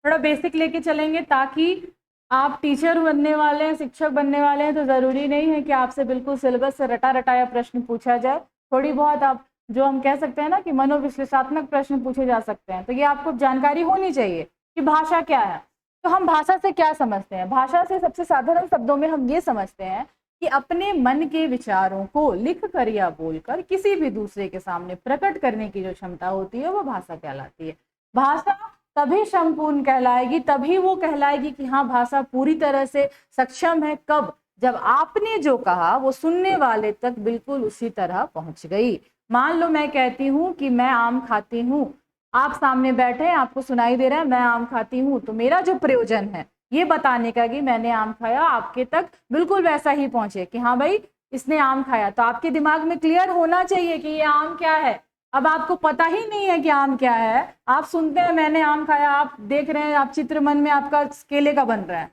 थोड़ा बेसिक लेके चलेंगे, ताकि आप टीचर बनने वाले हैं, शिक्षक बनने वाले हैं, तो ज़रूरी नहीं है कि आपसे बिल्कुल सिलेबस से रटा रटाया प्रश्न पूछा जाए। थोड़ी बहुत आप जो हम कह सकते हैं ना कि मनोविश्लेषणात्मक प्रश्न पूछे जा सकते हैं, तो ये आपको जानकारी होनी चाहिए कि भाषा क्या है। तो हम भाषा से क्या समझते हैं? भाषा से सबसे साधारण शब्दों में हम ये समझते हैं कि अपने मन के विचारों को लिख कर या बोलकर किसी भी दूसरे के सामने प्रकट करने की जो क्षमता होती है वो भाषा कहलाती है। भाषा तभी संपूर्ण कहलाएगी, तभी वो कहलाएगी कि हाँ भाषा पूरी तरह से सक्षम है। कब? जब आपने जो कहा वो सुनने वाले तक बिल्कुल उसी तरह पहुंच गई। मान लो मैं कहती हूँ कि मैं आम खाती हूँ, आप सामने बैठे हैं, आपको सुनाई दे रहा है मैं आम खाती हूँ, तो मेरा जो प्रयोजन है ये बताने का कि मैंने आम खाया, आपके तक बिल्कुल वैसा ही पहुंचे कि हाँ भाई इसने आम खाया। तो आपके दिमाग में क्लियर होना चाहिए कि ये आम क्या है। अब आपको पता ही नहीं है कि आम क्या है, आप सुनते हैं मैंने आम खाया, आप देख रहे हैं, आप चित्र मन में आपका केले का बन रहा है,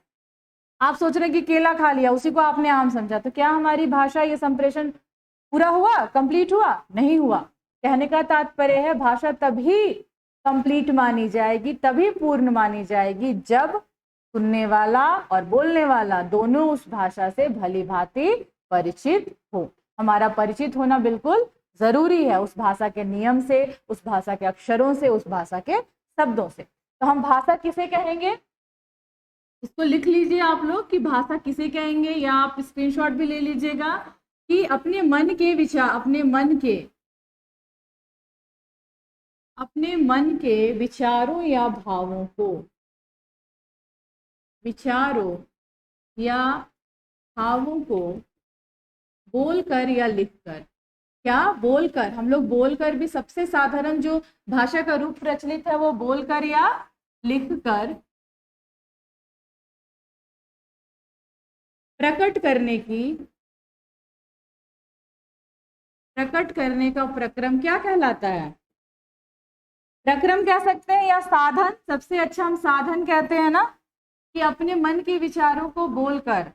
आप सोच रहे हैं कि केला खा लिया, उसी को आपने आम समझा। तो क्या हमारी भाषा ये संप्रेषण पूरा हुआ, कंप्लीट हुआ? नहीं हुआ। कहने का तात्पर्य है भाषा तभी कंप्लीट मानी जाएगी, तभी पूर्ण मानी जाएगी जब सुनने वाला और बोलने वाला दोनों उस भाषा से भली भांति परिचित हो। हमारा परिचित होना बिल्कुल जरूरी है उस भाषा के नियम से, उस भाषा के अक्षरों से, उस भाषा के शब्दों से। तो हम भाषा किसे कहेंगे? इसको लिख लीजिए आप लोग कि भाषा किसे कहेंगे, या आप स्क्रीनशॉट भी ले लीजिएगा कि अपने मन के विचार, अपने मन के विचारों या भावों को, विचारों या भावों को बोलकर या लिखकर। क्या? बोलकर। हम लोग बोलकर भी, सबसे साधारण जो भाषा का रूप प्रचलित है वो बोलकर या लिखकर प्रकट करने का प्रक्रम क्या कहलाता है? प्रक्रम कह सकते हैं या साधन। सबसे अच्छा हम साधन कहते हैं ना, कि अपने मन के विचारों को बोलकर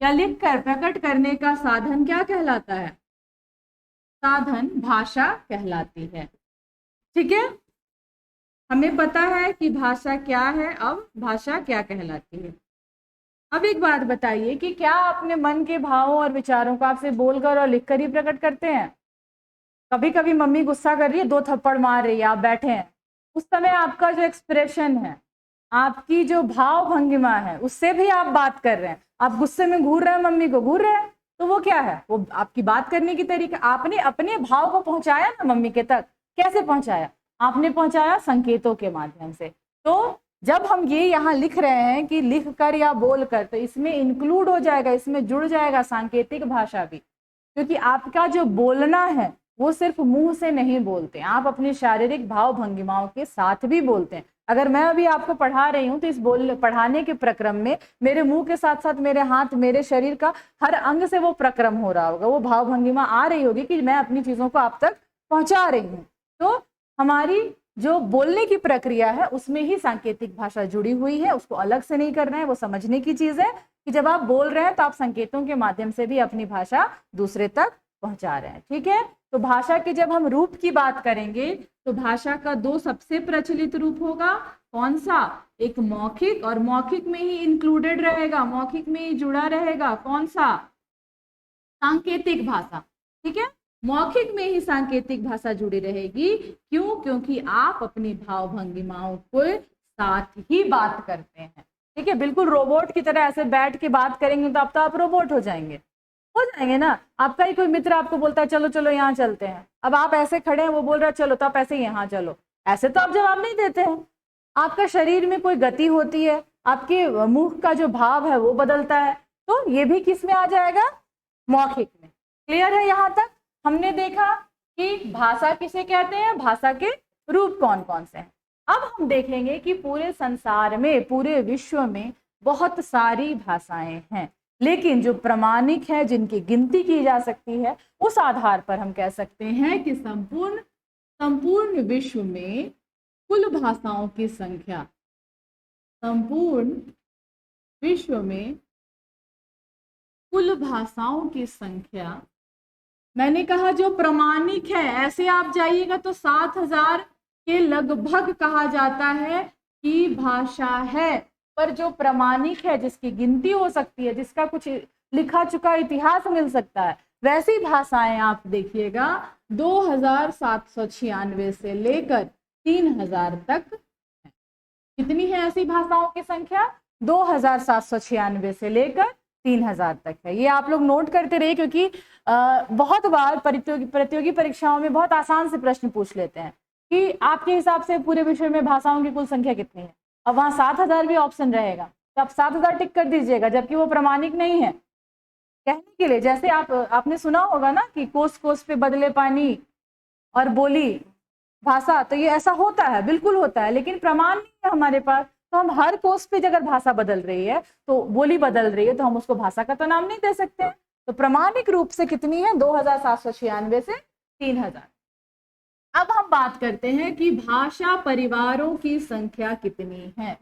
या लिखकर प्रकट करने का साधन क्या कहलाता है? साधन भाषा कहलाती है। ठीक है, हमें पता है कि भाषा क्या है, अब भाषा क्या कहलाती है। अब एक बात बताइए कि क्या अपने मन के भावों और विचारों को आपसे बोलकर और लिखकर ही प्रकट करते हैं? कभी कभी मम्मी गुस्सा कर रही है, 2 थप्पड़ मार रही है, आप बैठे हैं, उस समय आपका जो एक्सप्रेशन है, आपकी जो भाव भंगिमा है, उससे भी आप बात कर रहे हैं। आप गुस्से में घूर रहे हैं, मम्मी को घूर रहे हैं, तो वो क्या है? वो आपकी बात करने की तरीका। आपने अपने भाव को पहुंचाया ना मम्मी के तक। कैसे पहुंचाया? आपने पहुंचाया संकेतों के माध्यम से। तो जब हम ये यहाँ लिख रहे हैं कि लिख कर या बोल कर, तो इसमें इंक्लूड हो जाएगा, इसमें जुड़ जाएगा सांकेतिक भाषा भी, क्योंकि आपका जो बोलना है वो सिर्फ मुंह से नहीं बोलते, आप अपने शारीरिक भाव भंगिमाओं के साथ भी बोलते हैं। अगर मैं अभी आपको पढ़ा रही हूँ तो इस पढ़ाने के प्रक्रम में मेरे मुंह के साथ साथ मेरे हाथ, मेरे शरीर का हर अंग से वो प्रक्रम हो रहा होगा, वो भाव भंगिमा आ रही होगी कि मैं अपनी चीजों को आप तक पहुंचा रही हूँ। तो हमारी जो बोलने की प्रक्रिया है उसमें ही सांकेतिक भाषा जुड़ी हुई है, उसको अलग से नहीं करना है। वो समझने की चीज है कि जब आप बोल रहे हैं तो आप संकेतों के माध्यम से भी अपनी भाषा दूसरे तक पहुंचा रहे हैं। ठीक है, तो भाषा के जब हम रूप की बात करेंगे तो भाषा का 2 सबसे प्रचलित रूप होगा। कौन सा? एक मौखिक, और मौखिक में ही इंक्लूडेड रहेगा, मौखिक में ही जुड़ा रहेगा कौन सा? सांकेतिक भाषा। ठीक है, मौखिक में ही सांकेतिक भाषा जुड़ी रहेगी। क्यों? क्योंकि आप अपनी भाव भंगिमाओं के साथ ही बात करते हैं। ठीक है, बिल्कुल रोबोट की तरह ऐसे बैठ के बात करेंगे तो आप रोबोट हो जाएंगे ना। आपका ही कोई मित्र आपको बोलता है चलो चलो यहाँ चलते हैं, अब आप ऐसे खड़े हैं, वो बोल रहा है चलो, तो आप ऐसे यहाँ चलो, ऐसे तो आप जवाब नहीं देते हैं। आपका शरीर में कोई गति होती है, आपके मुख का जो भाव है वो बदलता है, तो ये भी किस में आ जाएगा? मौखिक में। क्लियर है? यहाँ तक हमने देखा कि भाषा किसे कहते हैं, भाषा के रूप कौन कौन से हैं। अब हम देखेंगे कि पूरे संसार में, पूरे विश्व में बहुत सारी भाषाएं हैं। लेकिन जो प्रामाणिक है, जिनकी गिनती की जा सकती है, उस आधार पर हम कह सकते हैं कि संपूर्ण विश्व में कुल भाषाओं की संख्या, संपूर्ण विश्व में कुल भाषाओं की संख्या, मैंने कहा जो प्रामाणिक है, ऐसे आप जाइएगा तो 7,000 के लगभग कहा जाता है कि भाषा है, पर जो प्रामाणिक है, जिसकी गिनती हो सकती है, जिसका कुछ लिखा चुका इतिहास मिल सकता है, वैसी भाषाएं आप देखिएगा 2,796 से लेकर 3,000 तक है। कितनी है ऐसी भाषाओं की संख्या? 2,796 से लेकर 3,000 तक है। ये आप लोग नोट करते रहिए, क्योंकि बहुत बार प्रतियोगी परीक्षाओं में बहुत आसान से प्रश्न पूछ लेते हैं कि आपके हिसाब से पूरे विश्व में भाषाओं की कुल संख्या कितनी है। अब वहां 7,000 भी ऑप्शन रहेगा, तो आप 7,000 टिक कर दीजिएगा, जबकि वो प्रामाणिक नहीं है। कहने के लिए, जैसे आपने सुना होगा ना कि कोस कोस पे बदले पानी और बोली भाषा, तो ये ऐसा होता है, बिल्कुल होता है, लेकिन प्रमाण नहीं है हमारे पास। तो हम हर कोस पे अगर भाषा बदल रही है, तो बोली बदल रही है, तो हम उसको भाषा का तो नाम नहीं दे सकते। तो प्रामाणिक रूप से कितनी है? 2,796 से 3,000। अब हम बात करते हैं कि भाषा परिवारों की संख्या कितनी है।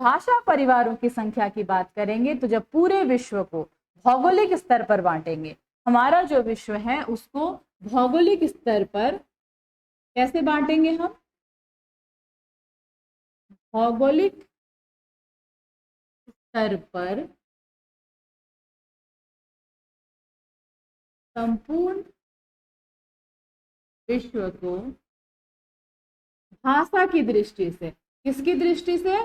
भाषा परिवारों की संख्या की बात करेंगे तो जब पूरे विश्व को भौगोलिक स्तर पर बांटेंगे, हमारा जो विश्व है उसको भौगोलिक स्तर पर कैसे बांटेंगे हम? भौगोलिक स्तर पर संपूर्ण विश्व को भाषा की दृष्टि से, किसकी दृष्टि से?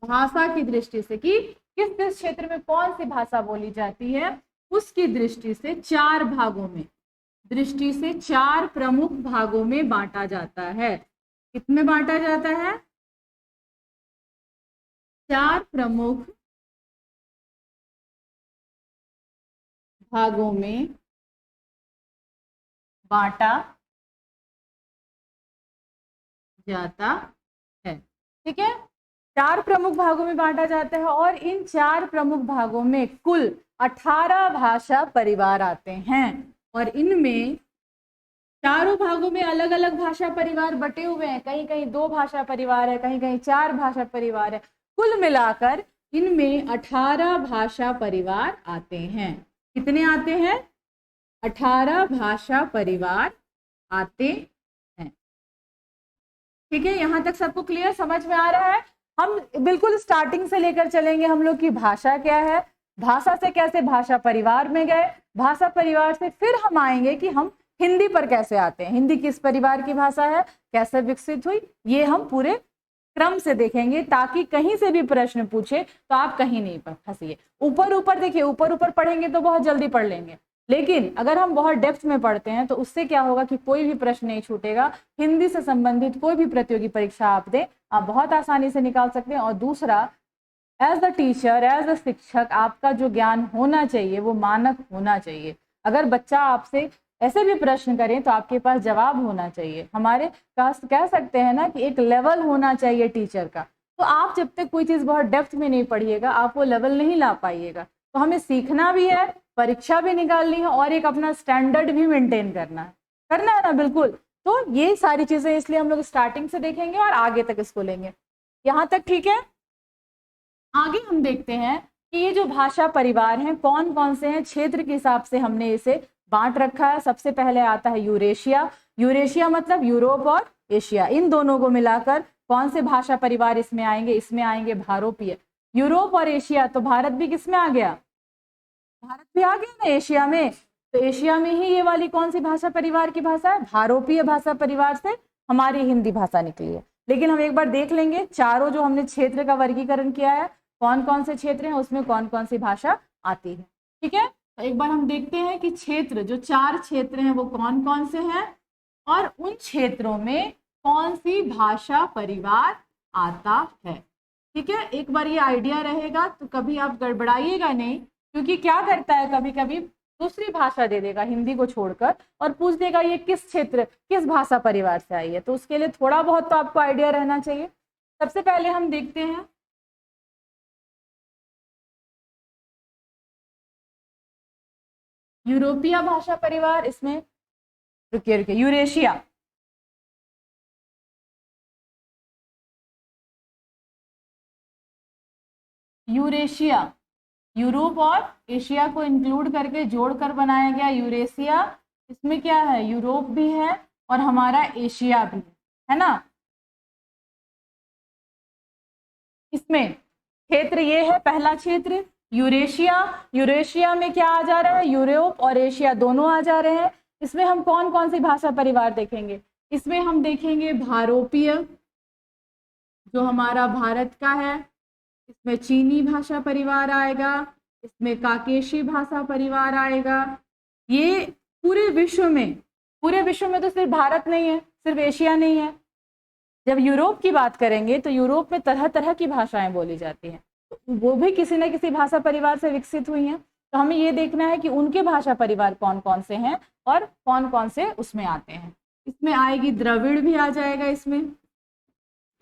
भाषा की दृष्टि से, कि किस किस क्षेत्र में कौन सी भाषा बोली जाती है, उसकी दृष्टि से 4 भागों में, दृष्टि से 4 प्रमुख भागों में बांटा जाता है। कितने बांटा जाता है? 4 प्रमुख भागों में बांटा जाता है। ठीक है, 4 प्रमुख भागों में बांटा जाता है, और इन 4 प्रमुख भागों में कुल 18 भाषा परिवार आते हैं, और इनमें चारों भागों में अलग अलग भाषा परिवार बटे हुए हैं। कहीं कहीं 2 भाषा परिवार है, कहीं कहीं 4 भाषा परिवार है। कुल मिलाकर इनमें 18 भाषा परिवार आते हैं। कितने आते हैं? 18 भाषा परिवार आते हैं। ठीक है, यहां तक सबको क्लियर, समझ में आ रहा है? हम बिल्कुल स्टार्टिंग से लेकर चलेंगे हम लोग की भाषा क्या है, भाषा से कैसे भाषा परिवार में गए, भाषा परिवार से फिर हम आएंगे कि हम हिंदी पर कैसे आते हैं, हिंदी किस परिवार की भाषा है, कैसे विकसित हुई, ये हम पूरे क्रम से देखेंगे, ताकि कहीं से भी प्रश्न पूछे तो आप कहीं नहीं फंसिए। ऊपर ऊपर देखिए, ऊपर ऊपर पढ़ेंगे तो बहुत जल्दी पढ़ लेंगे, लेकिन अगर हम बहुत डेप्थ में पढ़ते हैं तो उससे क्या होगा कि कोई भी प्रश्न नहीं छूटेगा। हिंदी से संबंधित कोई भी प्रतियोगी परीक्षा आप दें, आप बहुत आसानी से निकाल सकते हैं। और दूसरा, as a teacher, as a शिक्षक, आपका जो ज्ञान होना चाहिए वो मानक होना चाहिए। अगर बच्चा आपसे ऐसे भी प्रश्न करें तो आपके पास जवाब होना चाहिए। हमारे कह सकते हैं ना कि एक लेवल होना चाहिए टीचर का। तो आप जब तक कोई चीज़ बहुत डेप्थ में नहीं पढ़िएगा, आप वो लेवल नहीं ला पाइएगा। तो हमें सीखना भी है, परीक्षा भी निकालनी है, और एक अपना स्टैंडर्ड भी मेंटेन करना है ना? बिल्कुल। तो ये सारी चीजें इसलिए हम लोग स्टार्टिंग से देखेंगे और आगे तक इसको लेंगे। यहाँ तक ठीक है? आगे हम देखते हैं कि ये जो भाषा परिवार हैं कौन कौन से हैं। क्षेत्र के हिसाब से हमने इसे बांट रखा है। सबसे पहले आता है यूरेशिया। यूरेशिया मतलब यूरोप और एशिया, इन दोनों को मिलाकर कौन से भाषा परिवार इसमें आएंगे? इसमें आएंगे भारोपीय। यूरोप और एशिया, तो भारत भी किसमें आ गया? भारत भी आ गया ना एशिया में। तो एशिया में ही ये वाली कौन सी भाषा परिवार की भाषा है? भारोपीय भाषा परिवार से हमारी हिंदी भाषा निकली है। लेकिन हम एक बार देख लेंगे चारों जो हमने क्षेत्र का वर्गीकरण किया है, कौन कौन से क्षेत्र हैं, उसमें कौन कौन सी भाषा आती है। ठीक है, तो एक बार हम देखते हैं कि क्षेत्र, जो 4 क्षेत्र हैं वो कौन कौन से हैं, और उन क्षेत्रों में कौन सी भाषा परिवार आता है। ठीक है, एक बार ये आइडिया रहेगा तो कभी आप गड़बड़ाइएगा नहीं, क्योंकि क्या करता है कभी कभी दूसरी भाषा दे देगा हिंदी को छोड़कर, और पूछ देगा ये किस क्षेत्र, किस भाषा परिवार से आई है। तो उसके लिए थोड़ा बहुत तो आपको आइडिया रहना चाहिए। सबसे पहले हम देखते हैं यूरोपीय भाषा परिवार, इसमें रुकिए रुकिए, यूरेशिया, यूरेशिया, यूरोप और एशिया को इंक्लूड करके जोड़कर बनाया गया यूरेशिया। इसमें क्या है, यूरोप भी है और हमारा एशिया भी है ना। इसमें क्षेत्र ये है, पहला क्षेत्र यूरेशिया। यूरेशिया में क्या आ जा रहा है, यूरोप और एशिया दोनों आ जा रहे हैं। इसमें हम कौन कौन सी भाषा परिवार देखेंगे, इसमें हम देखेंगे भारोपीय, जो हमारा भारत का है। इसमें चीनी भाषा परिवार आएगा, इसमें काकेशी भाषा परिवार आएगा। ये पूरे विश्व में, पूरे विश्व में तो सिर्फ भारत नहीं है, सिर्फ एशिया नहीं है। जब यूरोप की बात करेंगे तो यूरोप में तरह तरह की भाषाएं बोली जाती हैं, तो वो भी किसी न किसी भाषा परिवार से विकसित हुई हैं। तो हमें ये देखना है कि उनके भाषा परिवार कौन कौन से हैं और कौन कौन से उसमें आते हैं। इसमें आएगी द्रविड़ भी आ जाएगा इसमें।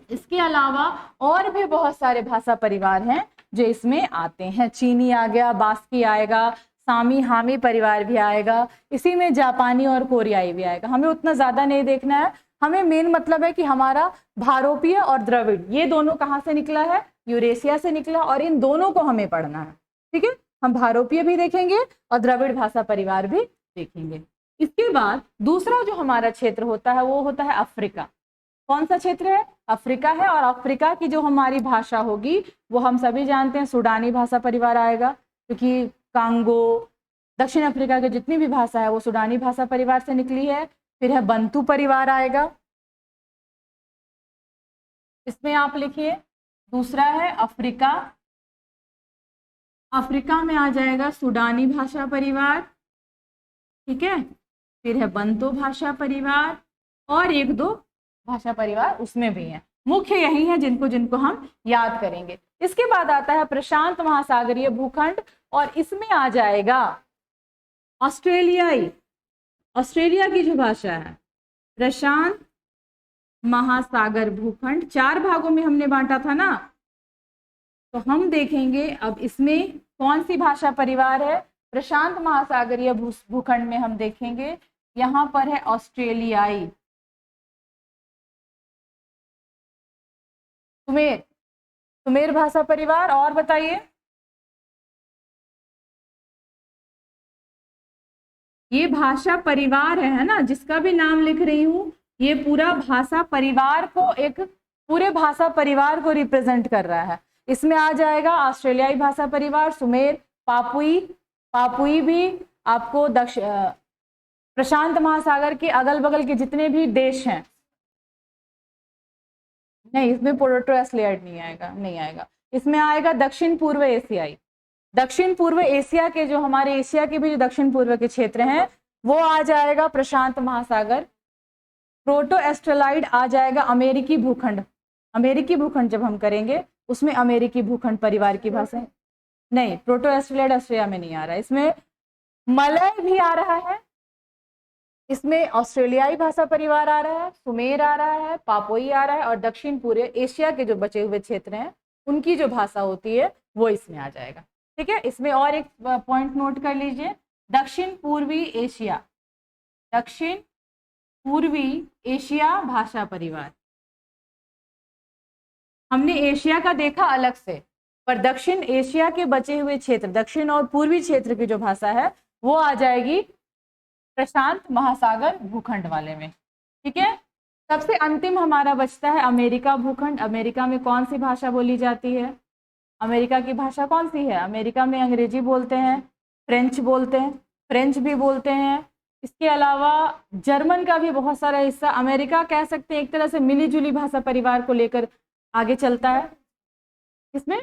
इसके अलावा और भी बहुत सारे भाषा परिवार हैं जो इसमें आते हैं। चीनी आ गया, बास्की आएगा, सामी हामी परिवार भी आएगा, इसी में जापानी और कोरियाई भी आएगा। हमें उतना ज्यादा नहीं देखना है, हमें मेन मतलब है कि हमारा भारोपीय और द्रविड़ ये दोनों कहाँ से निकला है, यूरेशिया से निकला, और इन दोनों को हमें पढ़ना है। ठीक है, हम भारोपीय भी देखेंगे और द्रविड़ भाषा परिवार भी देखेंगे। इसके बाद दूसरा जो हमारा क्षेत्र होता है वो होता है अफ्रीका। कौन सा क्षेत्र है, अफ्रीका है। और अफ्रीका की जो हमारी भाषा होगी वो हम सभी जानते हैं, सूडानी भाषा परिवार आएगा, क्योंकि कांगो, दक्षिण अफ्रीका की जितनी भी भाषा है वो सूडानी भाषा परिवार से निकली है। फिर है बंतू परिवार आएगा, इसमें आप लिखिए। दूसरा है अफ्रीका, अफ्रीका में आ जाएगा सूडानी भाषा परिवार, ठीक है। फिर है बंतो भाषा परिवार और एक दो भाषा परिवार उसमें भी हैं। मुख्य यही है जिनको जिनको हम याद करेंगे। इसके बाद आता है प्रशांत महासागरीय भूखंड और इसमें आ जाएगा ऑस्ट्रेलियाई, ऑस्ट्रेलिया की जो भाषा है, प्रशांत महासागर भूखंड। 4 भागों में हमने बांटा था ना, तो हम देखेंगे अब इसमें कौन सी भाषा परिवार है। प्रशांत महासागरीय भूखंड में हम देखेंगे यहाँ पर है ऑस्ट्रेलियाई, सुमेर, सुमेर भाषा परिवार। और बताइए, ये भाषा परिवार है ना, जिसका भी नाम लिख रही हूं, ये पूरा भाषा परिवार को, एक पूरे भाषा परिवार को रिप्रेजेंट कर रहा है। इसमें आ जाएगा ऑस्ट्रेलियाई भाषा परिवार, सुमेर, पापुई, पापुई भी आपको प्रशांत महासागर के अगल बगल के जितने भी देश हैं, नहीं इसमें पोर्टो एस्लियड नहीं आएगा, नहीं आएगा। इसमें आएगा दक्षिण पूर्व एशियाई, दक्षिण पूर्व एशिया के जो हमारे एशिया के भी जो दक्षिण पूर्व के क्षेत्र हैं वो आ जाएगा प्रशांत महासागर। प्रोटो एस्ट्रेलाइड आ जाएगा अमेरिकी भूखंड, अमेरिकी भूखंड जब हम करेंगे उसमें अमेरिकी भूखंड परिवार की भाषा नहीं, प्रोटो एस्ट्रेलाइड ऑस्ट्रेलिया में नहीं आ रहा है। इसमें मलय भी आ रहा है, इसमें ऑस्ट्रेलियाई भाषा परिवार आ रहा है, सुमेर आ रहा है, पापोई आ रहा है और दक्षिण पूर्व एशिया के जो बचे हुए क्षेत्र हैं उनकी जो भाषा होती है वो इसमें आ जाएगा। ठीक है, इसमें और एक पॉइंट नोट कर लीजिए, दक्षिण पूर्वी एशिया, दक्षिण पूर्वी एशिया भाषा परिवार। हमने एशिया का देखा अलग से, पर दक्षिण एशिया के बचे हुए क्षेत्र, दक्षिण और पूर्वी क्षेत्र की जो भाषा है वो आ जाएगी प्रशांत महासागर भूखंड वाले में। ठीक है, सबसे अंतिम हमारा बचता है अमेरिका भूखंड। अमेरिका में कौन सी भाषा बोली जाती है, अमेरिका की भाषा कौन सी है, अमेरिका में अंग्रेजी बोलते हैं, फ्रेंच बोलते हैं, फ्रेंच भी बोलते हैं। इसके अलावा जर्मन का भी बहुत सारा हिस्सा, अमेरिका कह सकते हैं एक तरह से मिली जुली भाषा परिवार को लेकर आगे चलता है। इसमें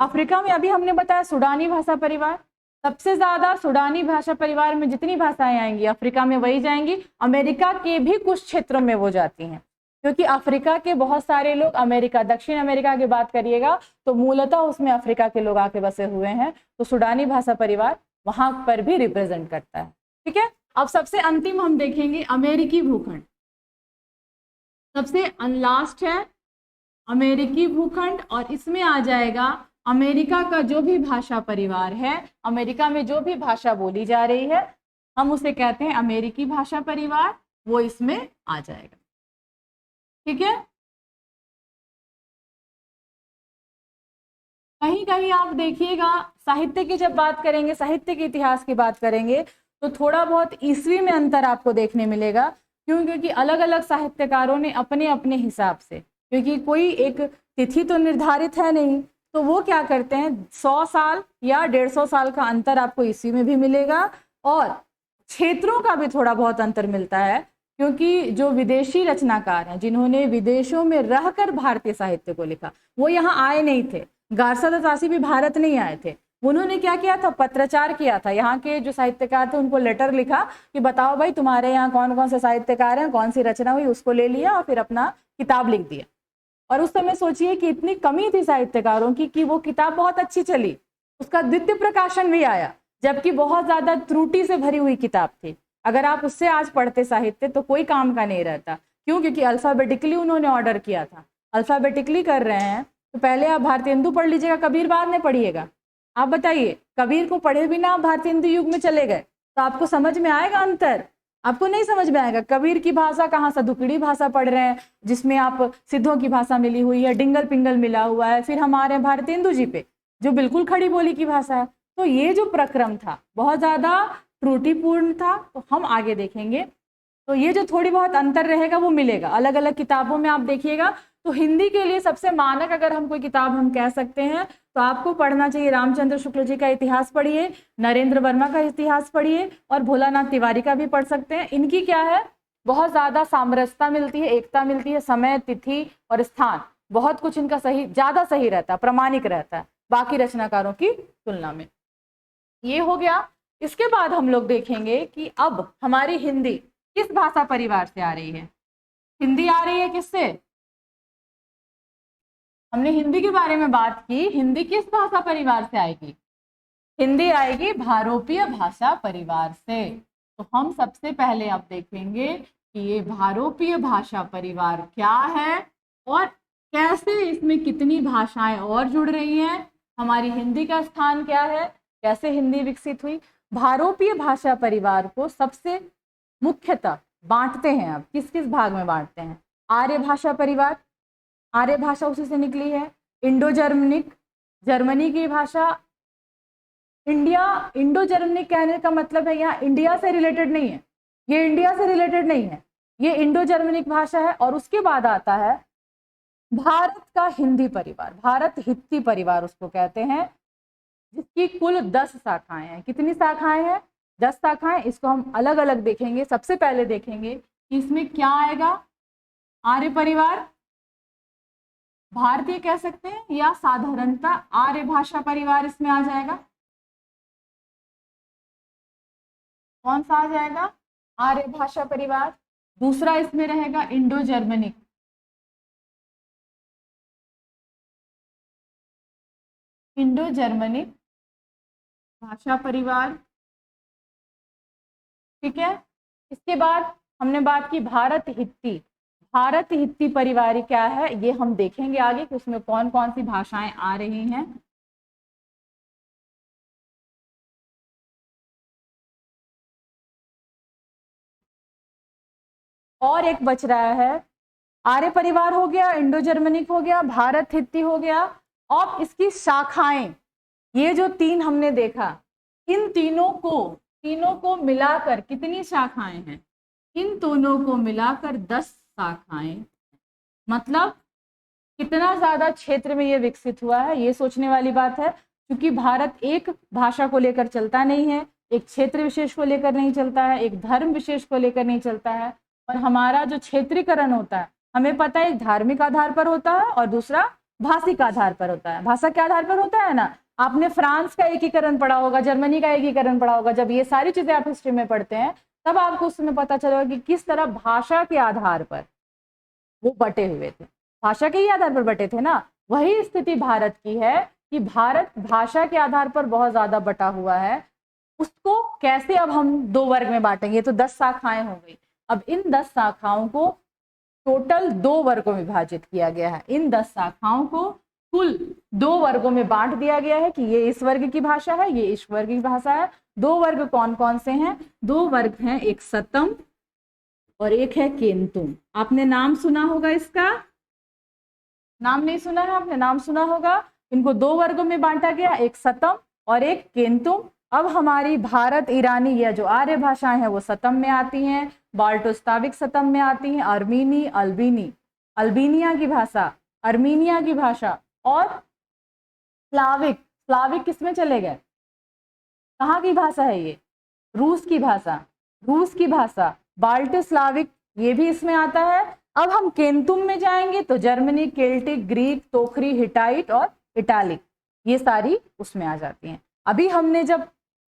अफ्रीका में अभी हमने बताया सूडानी भाषा परिवार, सबसे ज्यादा सूडानी भाषा परिवार में जितनी भाषाएं आएंगी अफ्रीका में वही जाएंगी। अमेरिका के भी कुछ क्षेत्रों में वो जाती हैं, क्योंकि अफ्रीका के बहुत सारे लोग, अमेरिका, दक्षिण अमेरिका की बात करिएगा तो मूलतः उसमें अफ्रीका के लोग आके बसे हुए हैं, तो सूडानी भाषा परिवार वहां पर भी रिप्रेजेंट करता है। ठीक है, अब सबसे अंतिम हम देखेंगे अमेरिकी भूखंड, सबसे लास्ट है अमेरिकी भूखंड और इसमें आ जाएगा अमेरिका का जो भी भाषा परिवार है, अमेरिका में जो भी भाषा बोली जा रही है, हम उसे कहते हैं अमेरिकी भाषा परिवार, वो इसमें आ जाएगा। ठीक है। कहीं कहीं आप देखिएगा, साहित्य की जब बात करेंगे, साहित्य के इतिहास की बात करेंगे, तो थोड़ा बहुत ईस्वी में अंतर आपको देखने मिलेगा। क्यों? क्योंकि अलग अलग साहित्यकारों ने अपने अपने हिसाब से, क्योंकि कोई एक तिथि तो निर्धारित है नहीं, तो वो क्या करते हैं, 100 साल या 150 साल का अंतर आपको ईस्वी में भी मिलेगा, और क्षेत्रों का भी थोड़ा बहुत अंतर मिलता है, क्योंकि जो विदेशी रचनाकार हैं, जिन्होंने विदेशों में रहकर भारतीय साहित्य को लिखा, वो यहाँ आए नहीं थे। गारसा दत्तासी भी भारत नहीं आए थे। उन्होंने क्या किया था, पत्राचार किया था। यहाँ के जो साहित्यकार थे उनको लेटर लिखा कि बताओ भाई तुम्हारे यहाँ कौन कौन से साहित्यकार हैं, कौन सी रचना हुई, उसको ले लिया और फिर अपना किताब लिख दिया। और उस समय सोचिए कि इतनी कमी थी साहित्यकारों की कि वो किताब बहुत अच्छी चली, उसका द्वितीय प्रकाशन भी आया, जबकि बहुत ज्यादा त्रुटि से भरी हुई किताब थी। अगर आप उससे आज पढ़ते साहित्य तो कोई काम का नहीं रहता। क्यों? क्योंकि अल्फाबेटिकली उन्होंने ऑर्डर किया था। अल्फाबेटिकली कर रहे हैं तो पहले आप भारतीय हिंदू पढ़ लीजिएगा, कबीर बाद में पढ़िएगा। आप बताइए, कबीर को पढ़े बिना आप भारतीय हिंदू युग में चले गए तो आपको समझ में आएगा अंतर? आपको नहीं समझ में आएगा। कबीर की भाषा कहाँ, सदुकड़ी भाषा पढ़ रहे हैं जिसमें आप सिद्धों की भाषा मिली हुई है, डिंगल पिंगल मिला हुआ है, फिर हमारे भारतीय हिंदू जी पे जो बिल्कुल खड़ी बोली की भाषा है। तो ये जो प्रक्रम था बहुत ज्यादा त्रुटिपूर्ण था। तो हम आगे देखेंगे तो ये जो थोड़ी बहुत अंतर रहेगा वो मिलेगा अलग अलग किताबों में। आप देखिएगा तो हिंदी के लिए सबसे मानक अगर हम कोई किताब हम कह सकते हैं तो आपको पढ़ना चाहिए रामचंद्र शुक्ल जी का इतिहास पढ़िए, नरेंद्र वर्मा का इतिहास पढ़िए, और भोलानाथ तिवारी का भी पढ़ सकते हैं। इनकी क्या है, बहुत ज्यादा सामरसता मिलती है, एकता मिलती है, समय, तिथि और स्थान बहुत कुछ इनका सही, ज्यादा सही रहता है, प्रमाणिक रहता है बाकी रचनाकारों की तुलना में। ये हो गया। इसके बाद हम लोग देखेंगे कि अब हमारी हिंदी किस भाषा परिवार से आ रही है। हिंदी आ रही है किससे? हमने हिंदी के बारे में बात की, हिंदी किस भाषा परिवार से आएगी? हिंदी आएगी भारोपीय भाषा परिवार से। तो हम सबसे पहले अब देखेंगे कि ये भारोपीय भाषा परिवार क्या है और कैसे इसमें कितनी भाषाएं और जुड़ रही हैं, हमारी हिंदी का स्थान क्या है, कैसे हिंदी विकसित हुई। भारोपीय भाषा परिवार को सबसे मुख्यतः बांटते हैं। अब किस किस भाग में बांटते हैं? आर्य भाषा परिवार, आर्य भाषा उसी से निकली है। इंडो जर्मनिक, जर्मनी की भाषा। इंडिया, इंडो जर्मनिक कहने का मतलब है यहाँ इंडिया से रिलेटेड नहीं है, ये इंडिया से रिलेटेड नहीं है, ये इंडो जर्मनिक भाषा है। और उसके बाद आता है भारत का हिंदी परिवार, भारत हित्ती परिवार उसको कहते हैं, जिसकी कुल 10 शाखाएं हैं। कितनी शाखाएं हैं? 10 शाखाएं। इसको हम अलग अलग देखेंगे। सबसे पहले देखेंगे कि इसमें क्या आएगा, आर्य परिवार, भारतीय कह सकते हैं या साधारणतः आर्य भाषा परिवार इसमें आ जाएगा। कौन सा आ जाएगा? आर्य भाषा परिवार। दूसरा इसमें रहेगा इंडो जर्मनिक, इंडो जर्मनिक भाषा परिवार। ठीक है। इसके बाद हमने बात की भारत हित्ती, भारत हित्ती परिवार क्या है ये हम देखेंगे आगे कि उसमें कौन कौन सी भाषाएं आ रही हैं। और एक बच रहा है, आर्य परिवार हो गया, इंडो जर्मनिक हो गया, भारत हित्ती हो गया, और इसकी शाखाएं। ये जो तीन हमने देखा, इन तीनों को मिलाकर कितनी शाखाएं हैं? इन दोनों को मिलाकर 10 शाखाएं। मतलब कितना ज्यादा क्षेत्र में ये विकसित हुआ है, ये सोचने वाली बात है। क्योंकि भारत एक भाषा को लेकर चलता नहीं है, एक क्षेत्र विशेष को लेकर नहीं चलता है, एक धर्म विशेष को लेकर नहीं चलता है। और हमारा जो क्षेत्रीकरण होता है हमें पता है, एक धार्मिक आधार पर होता है और दूसरा भाषिक आधार पर होता है। भाषा के आधार पर होता है ना। आपने फ्रांस का एकीकरण पढ़ा होगा, जर्मनी का एकीकरण पढ़ा होगा। जब ये सारी चीजें आप हिस्ट्री में पढ़ते हैं तब आपको उसमें पता चलेगा कि किस तरह भाषा के आधार पर वो बटे हुए थे, भाषा के ही आधार पर बटे थे ना। वही स्थिति भारत की है कि भारत भाषा के आधार पर बहुत ज्यादा बटा हुआ है। उसको कैसे अब हम 2 वर्ग में बांटेंगे? तो 10 शाखाएं हो गई। अब इन 10 शाखाओं को टोटल 2 वर्गों में विभाजित किया गया है। इन 10 शाखाओं को कुल 2 वर्गों में बांट दिया गया है कि ये इस वर्ग की भाषा है, ये इस वर्ग की भाषा है। 2 वर्ग कौन कौन से हैं? 2 वर्ग हैं, एक सतम और एक है केंतुम। आपने नाम सुना होगा इसका, नाम नहीं सुना है आपने? नाम सुना होगा। इनको 2 वर्गों में बांटा गया, एक सतम और एक केंतुम। अब हमारी भारत ईरानी या जो आर्य भाषाएं हैं वो सतम में आती हैं, बाल्टोस्ताविक सतम में आती हैं, अर्मीनी, अल्बीनी, अल्बीनिया की भाषा, अर्मीनिया की भाषा, और स्लाविक, स्लाविक किसमें चले गए? कहाँ की भाषा है ये? रूस की भाषा, रूस की भाषा, बाल्टोस्लाविक, ये भी इसमें आता है। अब हम केंतुम में जाएंगे तो जर्मनी, केल्टिक, ग्रीक, तोखरी, हिटाइट और इटालिक, ये सारी उसमें आ जाती हैं। अभी हमने जब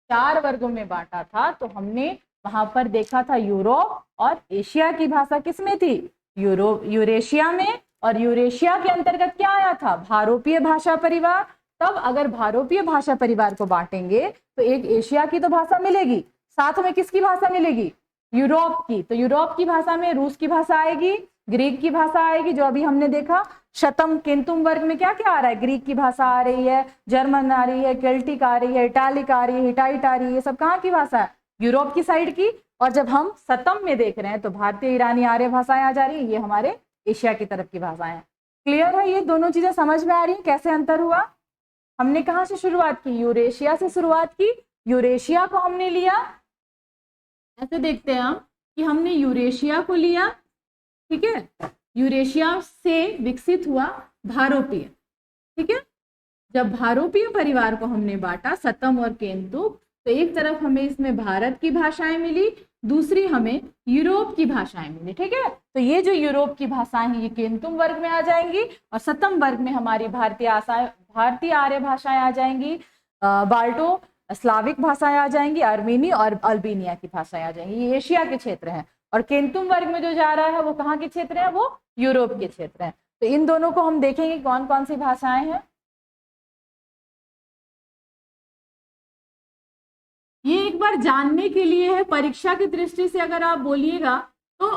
4 वर्गों में बांटा था तो हमने वहां पर देखा था यूरोप और एशिया की भाषा किसमें थी? यूरेशिया में। और यूरेशिया के अंतर्गत क्या आया था? भारोपीय भाषा परिवार। तब अगर भारोपीय भाषा परिवार को बांटेंगे तो एक एशिया की तो भाषा मिलेगी, साथ में किसकी भाषा मिलेगी? यूरोप की। तो यूरोप की भाषा में रूस की भाषा आएगी, ग्रीक की भाषा आएगी, जो अभी हमने देखा। शतम केंतुम वर्ग में क्या क्या आ रहा है? ग्रीक की भाषा आ रही है, जर्मन आ रही है, केल्टिक आ रही है, इटालिक आ रही है, हिटाइट आ रही है, ये सब कहाँ की भाषा है? यूरोप की साइड की। और जब हम सतम में देख रहे हैं तो भारतीय, ईरानी, आर्य भाषाएं आ जा रही है, ये हमारे एशिया की तरफ की भाषाएं हैं। क्लियर है? ये दोनों चीजें समझ में आ रही है कैसे अंतर हुआ? हमने कहाँ से शुरुआत की? यूरेशिया से शुरुआत की। यूरेशिया को हमने लिया, ऐसे देखते हैं हम कि हमने यूरेशिया को लिया, ठीक है। यूरेशिया से विकसित हुआ भारोपीय, ठीक है। जब भारोपीय परिवार को हमने बांटा सतम और केंतुक, तो एक तरफ हमें इसमें भारत की भाषाएं मिली, दूसरी हमें यूरोप की भाषाएं मिली, ठीक है। तो ये जो यूरोप की भाषाएं हैं ये केंतुम वर्ग में आ जाएंगी, और सतम वर्ग में हमारी भारतीय आर्य भाषाएं आ जाएंगी, बाल्टो स्लाविक भाषाएं आ जाएंगी, अर्मीनी और अल्बीनिया की भाषाएं आ जाएंगी। ये एशिया के क्षेत्र हैं। और केंतुम वर्ग में जो जा रहा है वो कहाँ के क्षेत्र है? वो यूरोप के क्षेत्र है। तो इन दोनों को हम देखेंगे कौन कौन सी भाषाएं हैं। ये एक बार जानने के लिए है, परीक्षा की दृष्टि से अगर आप बोलिएगा तो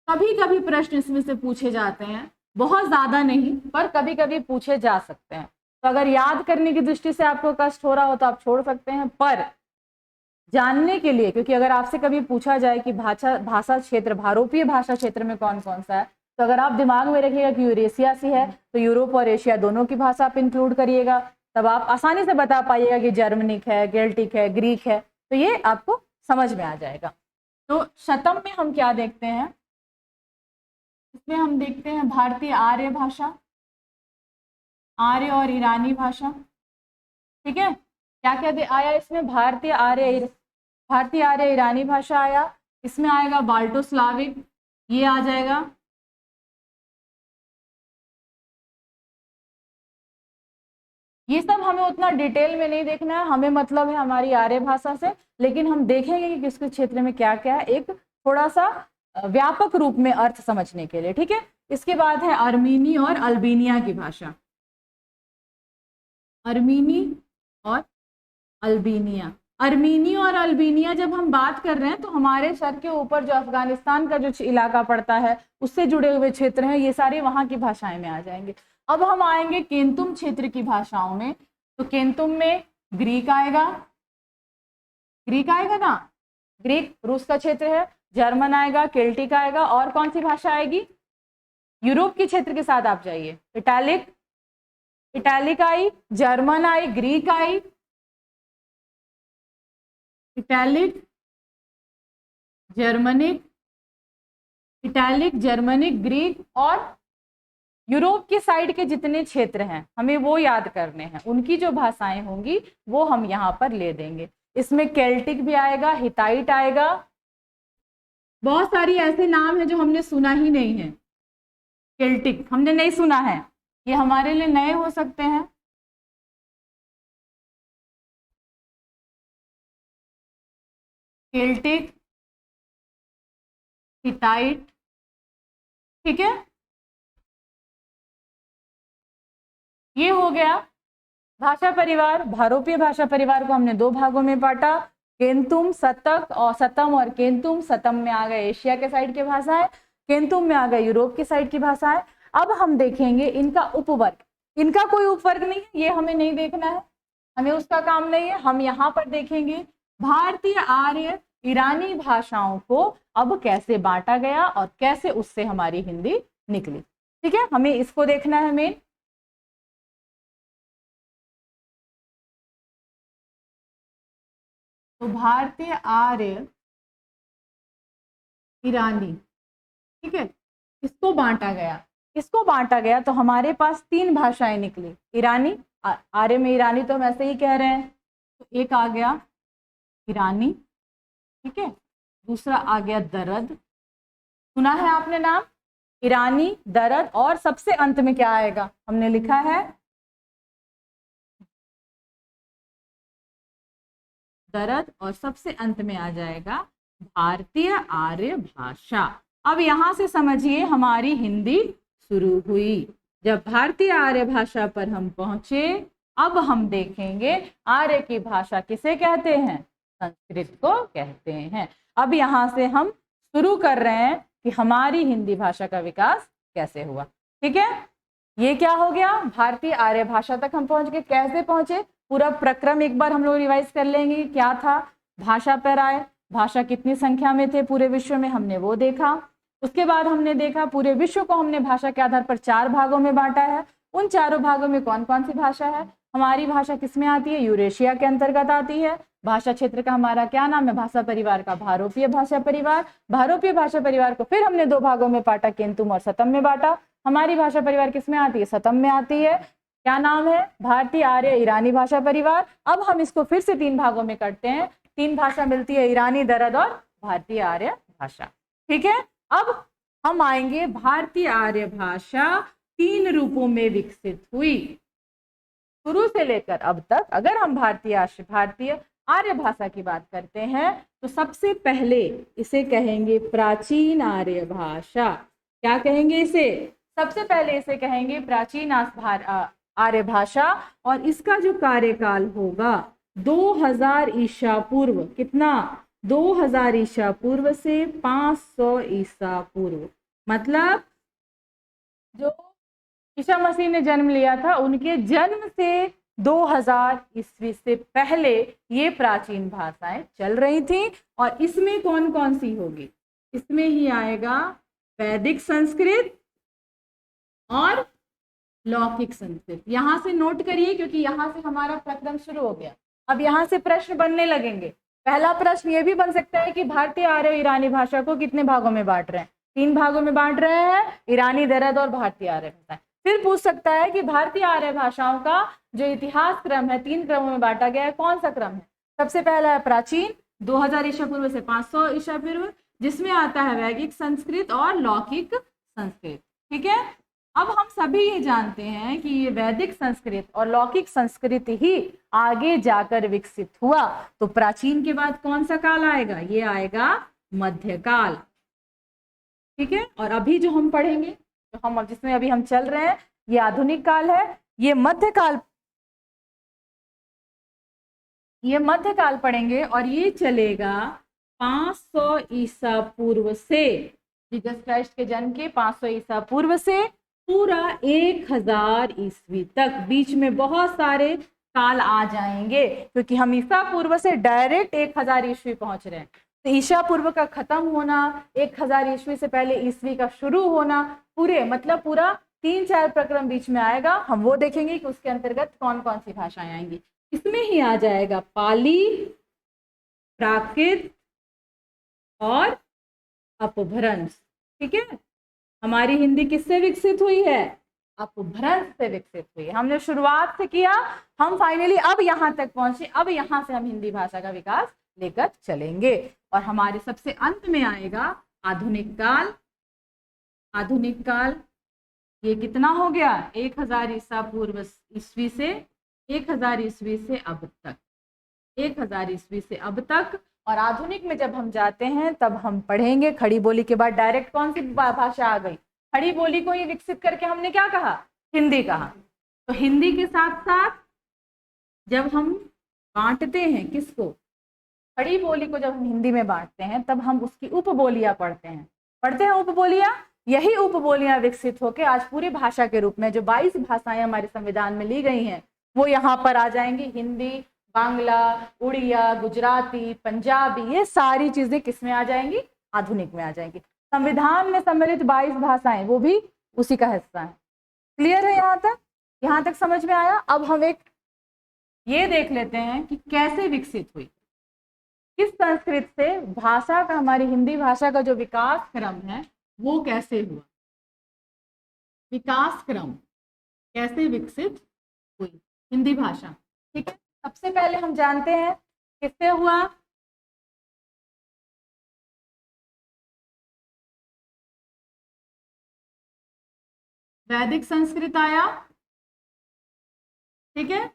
कभी कभी प्रश्न इसमें से पूछे जाते हैं, बहुत ज्यादा नहीं पर कभी कभी पूछे जा सकते हैं। तो अगर याद करने की दृष्टि से आपको कष्ट हो रहा हो तो आप छोड़ सकते हैं, पर जानने के लिए, क्योंकि अगर आपसे कभी पूछा जाए कि भाषा क्षेत्र, भारोपीय भाषा क्षेत्र में कौन कौन सा है, तो अगर आप दिमाग में रखिएगा कि यूरेशिया से है तो यूरोप और एशिया दोनों की भाषा आप इंक्लूड करिएगा, तब आप आसानी से बता पाइएगा कि जर्मनिक है, केल्टिक है, ग्रीक है, तो ये आपको समझ में आ जाएगा। तो शतम में हम क्या देखते हैं? इसमें हम देखते हैं भारतीय आर्य भाषा, आर्य और ईरानी भाषा, ठीक है। क्या क्या आया इसमें? भारतीय आर्य ईरानी भाषा आया, इसमें आएगा बाल्टो स्लाविक, ये आ जाएगा, ये सब हमें उतना डिटेल में नहीं देखना है, हमें मतलब है हमारी आर्य भाषा से, लेकिन हम देखेंगे कि किसके क्षेत्र में क्या क्या है, एक थोड़ा सा व्यापक रूप में अर्थ समझने के लिए, ठीक है। इसके बाद है अर्मीनी और अल्बीनिया की भाषा, अर्मीनी और अल्बीनिया। अर्मीनी और अल्बीनिया जब हम बात कर रहे हैं तो हमारे सर के ऊपर जो अफगानिस्तान का जो इलाका पड़ता है उससे जुड़े हुए क्षेत्र हैं, ये सारे वहां की भाषाएं में आ जाएंगे। अब हम आएंगे केंतुम क्षेत्र की भाषाओं में, तो केंतुम में ग्रीक आएगा, ग्रीक आएगा ना, ग्रीक रूस का क्षेत्र है, जर्मन आएगा, केल्टिक आएगा, और कौन सी भाषा आएगी? यूरोप के क्षेत्र के साथ आप जाइए, Italic, Italic I, German I, Greek I, Italic, Germanic, Italic, Germanic, Greek, और यूरोप के साइड के जितने क्षेत्र हैं हमें वो याद करने हैं, उनकी जो भाषाएं होंगी वो हम यहाँ पर ले देंगे। इसमें केल्टिक भी आएगा, हिताइट आएगा, बहुत सारी ऐसे नाम हैं जो हमने सुना ही नहीं है। केल्टिक हमने नहीं सुना है, ये हमारे लिए नए हो सकते हैं। केल्टिक, हिताइट, ठीक है, ये हो गया भाषा परिवार। भारोपीय भाषा परिवार को हमने 2 भागों में बांटा, केंतुम, सतक और सतम, और केंतुम, सतम में आ गए एशिया के साइड की भाषाएं, केंतुम में आ गए यूरोप के साइड की भाषाएं। अब हम देखेंगे इनका उपवर्ग, इनका कोई उपवर्ग नहीं है, ये हमें नहीं देखना है, हमें उसका काम नहीं है। हम यहाँ पर देखेंगे भारतीय आर्य ईरानी भाषाओं को अब कैसे बांटा गया और कैसे उससे हमारी हिंदी निकली। ठीक है, हमें इसको देखना है मेन। तो भारतीय आर्य ईरानी, ठीक है, इसको बांटा गया। इसको बांटा गया तो हमारे पास 3 भाषाएं निकली। ईरानी, आर्य में ईरानी तो हम ऐसे ही कह रहे हैं, तो एक आ गया ईरानी, ठीक है, दूसरा आ गया दरद, सुना है आपने नाम, ईरानी, दरद, और सबसे अंत में क्या आएगा, हमने लिखा है दरद, और सबसे अंत में आ जाएगा भारतीय आर्य भाषा। अब यहां से समझिए हमारी हिंदी शुरू हुई। जब भारतीय आर्य भाषा पर हम पहुंचे, अब हम देखेंगे आर्य की भाषा किसे कहते हैं, संस्कृत को कहते हैं। अब यहां से हम शुरू कर रहे हैं कि हमारी हिंदी भाषा का विकास कैसे हुआ। ठीक है, ये क्या हो गया, भारतीय आर्य भाषा तक हम पहुंच गए। कैसे पहुंचे, पूरा प्रक्रम एक बार हम लोग रिवाइज कर लेंगे। क्या था, भाषा पर आए, भाषा कितनी संख्या में थे पूरे विश्व में, हमने वो देखा। उसके बाद हमने देखा पूरे विश्व को हमने भाषा के आधार पर 4 भागों में बांटा है। उन चारों भागों में कौन कौन सी भाषा है, हमारी भाषा किसमें आती है, यूरेशिया के अंतर्गत आती है। भाषा क्षेत्र का हमारा क्या नाम है, भाषा परिवार का भारोपीय भाषा परिवार। भारोपीय भाषा परिवार को फिर हमने 2 भागों में बांटा, केंतुम और सतम में बांटा। हमारी भाषा परिवार किसमें आती है, सतम में आती है। क्या नाम है, भारतीय आर्य ईरानी भाषा परिवार। अब हम इसको फिर से 3 भागों में करते हैं, 3 भाषा मिलती है, ईरानी, दरद और भारतीय आर्य भाषा। ठीक है, अब हम आएंगे भारतीय आर्य भाषा 3 रूपों में विकसित हुई। शुरू से लेकर अब तक अगर हम भारतीय आर्य भाषा की बात करते हैं तो सबसे पहले इसे कहेंगे प्राचीन आर्य भाषा। क्या कहेंगे इसे, सबसे पहले इसे कहेंगे प्राचीन आर्य भाषा। और इसका जो कार्यकाल होगा 2000 ईसा पूर्व, कितना, 2000 ईसा पूर्व से 500 ईसा पूर्व, मतलब जो ईसा मसीह ने जन्म लिया था उनके जन्म से 2000 ईस्वी से पहले ये प्राचीन भाषाएं चल रही थी। और इसमें कौन कौन सी होगी, इसमें ही आएगा वैदिक संस्कृत और लौकिक संस्कृत। यहां से नोट करिए क्योंकि यहां से हमारा प्रक्रम शुरू हो गया। अब यहां से प्रश्न बनने लगेंगे। पहला प्रश्न ये भी बन सकता है कि भारतीय आर्य ईरानी भाषा को कितने भागों में बांट रहे हैं, 3 भागों में बांट रहे हैं, ईरानी, दरद और भारतीय आर्य भाषा। फिर पूछ सकता है कि भारतीय आर्य भाषाओं का जो इतिहास क्रम है 3 क्रमों में बांटा गया है, कौन सा क्रम है। सबसे पहला है प्राचीन, 2000 ईसा पूर्व से 500 ईसा पूर्व, जिसमें आता है वैदिक संस्कृत और लौकिक संस्कृत। ठीक है, अब हम सभी ये जानते हैं कि ये वैदिक संस्कृत और लौकिक संस्कृत ही आगे जाकर विकसित हुआ। तो प्राचीन के बाद कौन सा काल आएगा, ये आएगा मध्यकाल। ठीक है, और अभी जो हम पढ़ेंगे, जो हम जिसमें अभी हम चल रहे हैं, ये आधुनिक काल है। ये मध्यकाल पढ़ेंगे और ये चलेगा 500 ईसा पूर्व से, जीसस क्राइस्ट के जन्म के 500 ईसा पूर्व से पूरा 1000 ईस्वी तक। बीच में बहुत सारे काल आ जाएंगे क्योंकि हम ईसा पूर्व से डायरेक्ट 1000 ईस्वी पहुंच रहे हैं। तो ईसा पूर्व का खत्म होना, 1000 ईस्वी से पहले ईस्वी का शुरू होना, पूरे मतलब पूरा 3-4 प्रक्रम बीच में आएगा। हम वो देखेंगे कि उसके अंतर्गत कौन कौन सी भाषाएं आएंगी। इसमें ही आ जाएगा पाली, प्राकृत और अपभ्रंश। ठीक है, हमारी हिंदी किससे विकसित हुई है, अपभ्रंश से विकसित हुई है। हमने शुरुआत से किया, हम फाइनली अब यहां तक पहुंचे। अब यहां से हम हिंदी भाषा का विकास लेकर चलेंगे और हमारे सबसे अंत में आएगा आधुनिक काल। आधुनिक काल ये कितना हो गया, 1000 ईसा पूर्व ईस्वी से 1000 ईस्वी से अब तक, 1000 ईस्वी से अब तक। और आधुनिक में जब हम जाते हैं तब हम पढ़ेंगे खड़ी बोली के बाद डायरेक्ट कौन सी भाषा आ गई, खड़ी बोली को ही विकसित करके हमने क्या कहा, हिंदी कहा। तो हिंदी के साथ साथ जब हम बांटते हैं किसको, खड़ी बोली को जब हम हिंदी में बांटते हैं तब हम उसकी उपबोलियां पढ़ते हैं। उपबोलियां यही उपबोलियां विकसित होकर आज पूरी भाषा के रूप में जो 22 भाषाएं हमारे संविधान में ली गई हैं वो यहाँ पर आ जाएंगी। हिंदी, बांग्ला, उड़िया, गुजराती, पंजाबी, ये सारी चीजें किसमें आ जाएंगी? आधुनिक में आ जाएंगी। संविधान में सम्मिलित 22 भाषाएं वो भी उसी का हिस्सा है। क्लियर है यहाँ तक? यहाँ तक समझ में आया? अब हम एक ये देख लेते हैं कि कैसे विकसित हुई, किस संस्कृत से भाषा का, हमारी हिंदी भाषा का जो विकास क्रम है वो कैसे हुआ, विकास क्रम कैसे विकसित हुई हिंदी भाषा। ठीक है, सबसे पहले हम जानते हैं किससे हुआ? वैदिक संस्कृत आया। ठीक है,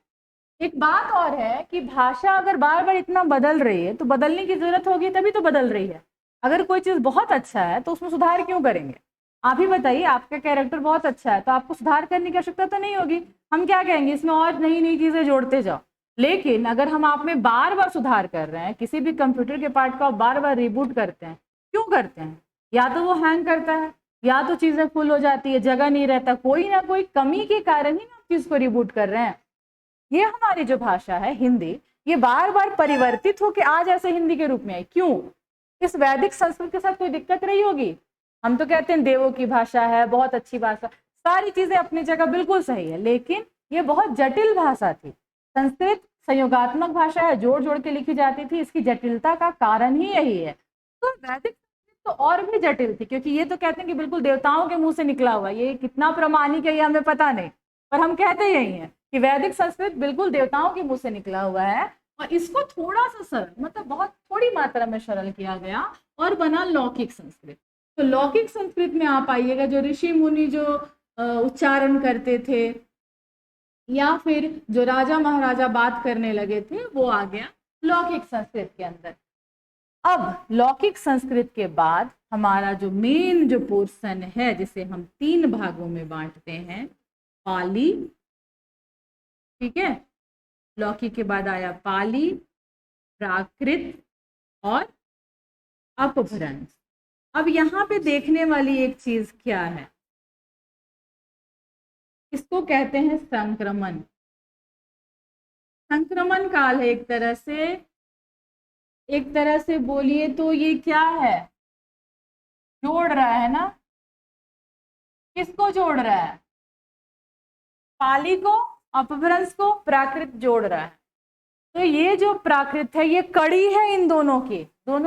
एक बात और है कि भाषा अगर बार बार इतना बदल रही है तो बदलने की जरूरत होगी, तभी तो बदल रही है। अगर कोई चीज बहुत अच्छा है तो उसमें सुधार क्यों करेंगे? आप ही बताइए, आपका कैरेक्टर बहुत अच्छा है तो आपको सुधार करने की आवश्यकता तो नहीं होगी। हम क्या कहेंगे, इसमें और नई नई चीजें जोड़ते जाओ। लेकिन अगर हम आप में बार बार सुधार कर रहे हैं, किसी भी कंप्यूटर के पार्ट को आप बार बार रिबूट करते हैं, क्यों करते हैं? या तो वो हैंग करता है, या तो चीजें फुल हो जाती है, जगह नहीं रहता, कोई ना कोई कमी के कारण ही आप चीज को रिबूट कर रहे हैं। ये हमारी जो भाषा है हिंदी, ये बार बार परिवर्तित होकर आज ऐसे हिंदी के रूप में आई। क्यों? इस वैदिक संस्कृत के साथ कोई दिक्कत रही होगी? हम तो कहते हैं देवों की भाषा है, बहुत अच्छी भाषा, सारी चीजें अपनी जगह बिल्कुल सही है, लेकिन ये बहुत जटिल भाषा थी। संस्कृत संयोगात्मक भाषा है, जोड़ जोड़ के लिखी जाती थी, इसकी जटिलता का कारण ही यही है। तो वैदिक संस्कृत तो और भी जटिल थी, क्योंकि ये तो कहते हैं कि बिल्कुल देवताओं के मुंह से निकला हुआ। ये कितना प्रामाणिक है ये हमें पता नहीं, पर हम कहते यही है कि वैदिक संस्कृत बिल्कुल देवताओं के मुंह से निकला हुआ है। और इसको थोड़ा सा सरल, मतलब बहुत थोड़ी मात्रा में सरल किया गया और बना लौकिक संस्कृत। तो लौकिक संस्कृत में आप आइएगा, जो ऋषि मुनि जो उच्चारण करते थे या फिर जो राजा महाराजा बात करने लगे थे, वो आ गया लौकिक संस्कृत के अंदर। अब लौकिक संस्कृत के बाद हमारा जो मेन जो पोर्शन है, जिसे हम 3 भागों में बांटते हैं, पाली, ठीक है, लौकिक के बाद आया पाली, प्राकृत और अपभ्रंश। अब यहाँ पे देखने वाली एक चीज क्या है, इसको कहते हैं संक्रमण। संक्रमण काल है एक तरह से बोलिए तो ये क्या है, जोड़ रहा है ना। किसको जोड़ रहा है? पाली को, अपभ्रंश को, प्राकृत जोड़ रहा है। तो ये जो प्राकृत है ये कड़ी है, इन दोनों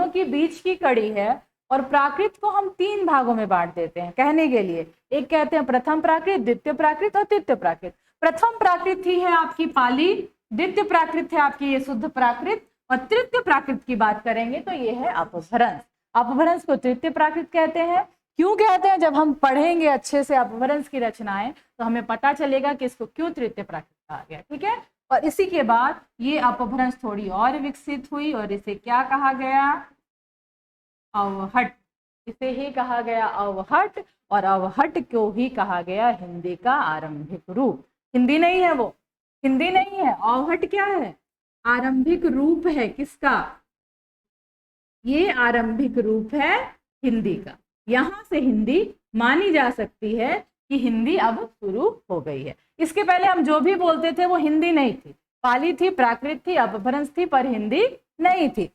की बीच की कड़ी है। और प्राकृत को हम 3 भागों में बांट देते हैं कहने के लिए। एक कहते हैं प्रथम प्राकृत, द्वितीय प्राकृत और तृतीय प्राकृत। प्रथम प्राकृत ही है आपकी पाली, द्वितीय प्राकृत है आपकी ये शुद्ध प्राकृत, और तृतीय प्राकृत की बात करेंगे तो ये है अपभ्रंश। अपभ्रंश को तृतीय प्राकृत कहते हैं। क्यों कहते हैं? जब हम पढ़ेंगे अच्छे से अपभ्रंश की रचनाएं तो हमें पता चलेगा कि इसको क्यों तृतीय प्राकृत कहा गया। ठीक है, और इसी के बाद ये अपभ्रंश थोड़ी और विकसित हुई और इसे क्या कहा गया? अवहट। इसे ही कहा गया अवहट, और अवहट को ही कहा गया हिंदी का आरंभिक रूप। हिंदी नहीं है वो, हिंदी नहीं है, अवहट क्या है? आरंभिक रूप है। किसका? ये आरंभिक रूप है हिंदी का। यहां से हिंदी मानी जा सकती है कि हिंदी अब शुरू हो गई है। इसके पहले हम जो भी बोलते थे वो हिंदी नहीं थी, पाली थी, प्राकृत थी, अपभ्रंश थी, पर हिंदी नहीं थी।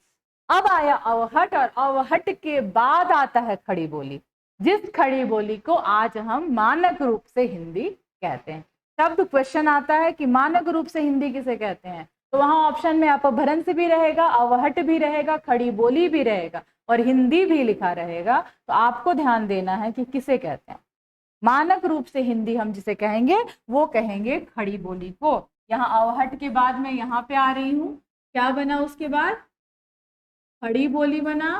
अब आया अवहट, और अवहट के बाद आता है खड़ी बोली, जिस खड़ी बोली को आज हम मानक रूप से हिंदी कहते हैं। शब्द क्वेश्चन आता है कि मानक रूप से हिंदी किसे कहते हैं, तो वहां ऑप्शन में अपभ्रंश भी रहेगा, अवहट भी रहेगा, खड़ी बोली भी रहेगा और हिंदी भी लिखा रहेगा। तो आपको ध्यान देना है कि किसे कहते हैं। मानक रूप से हिंदी हम जिसे कहेंगे वो कहेंगे खड़ी बोली को। यहाँ अवहट के बाद मैं यहाँ पे आ रही हूँ, क्या बना उसके बाद? खड़ी बोली बना।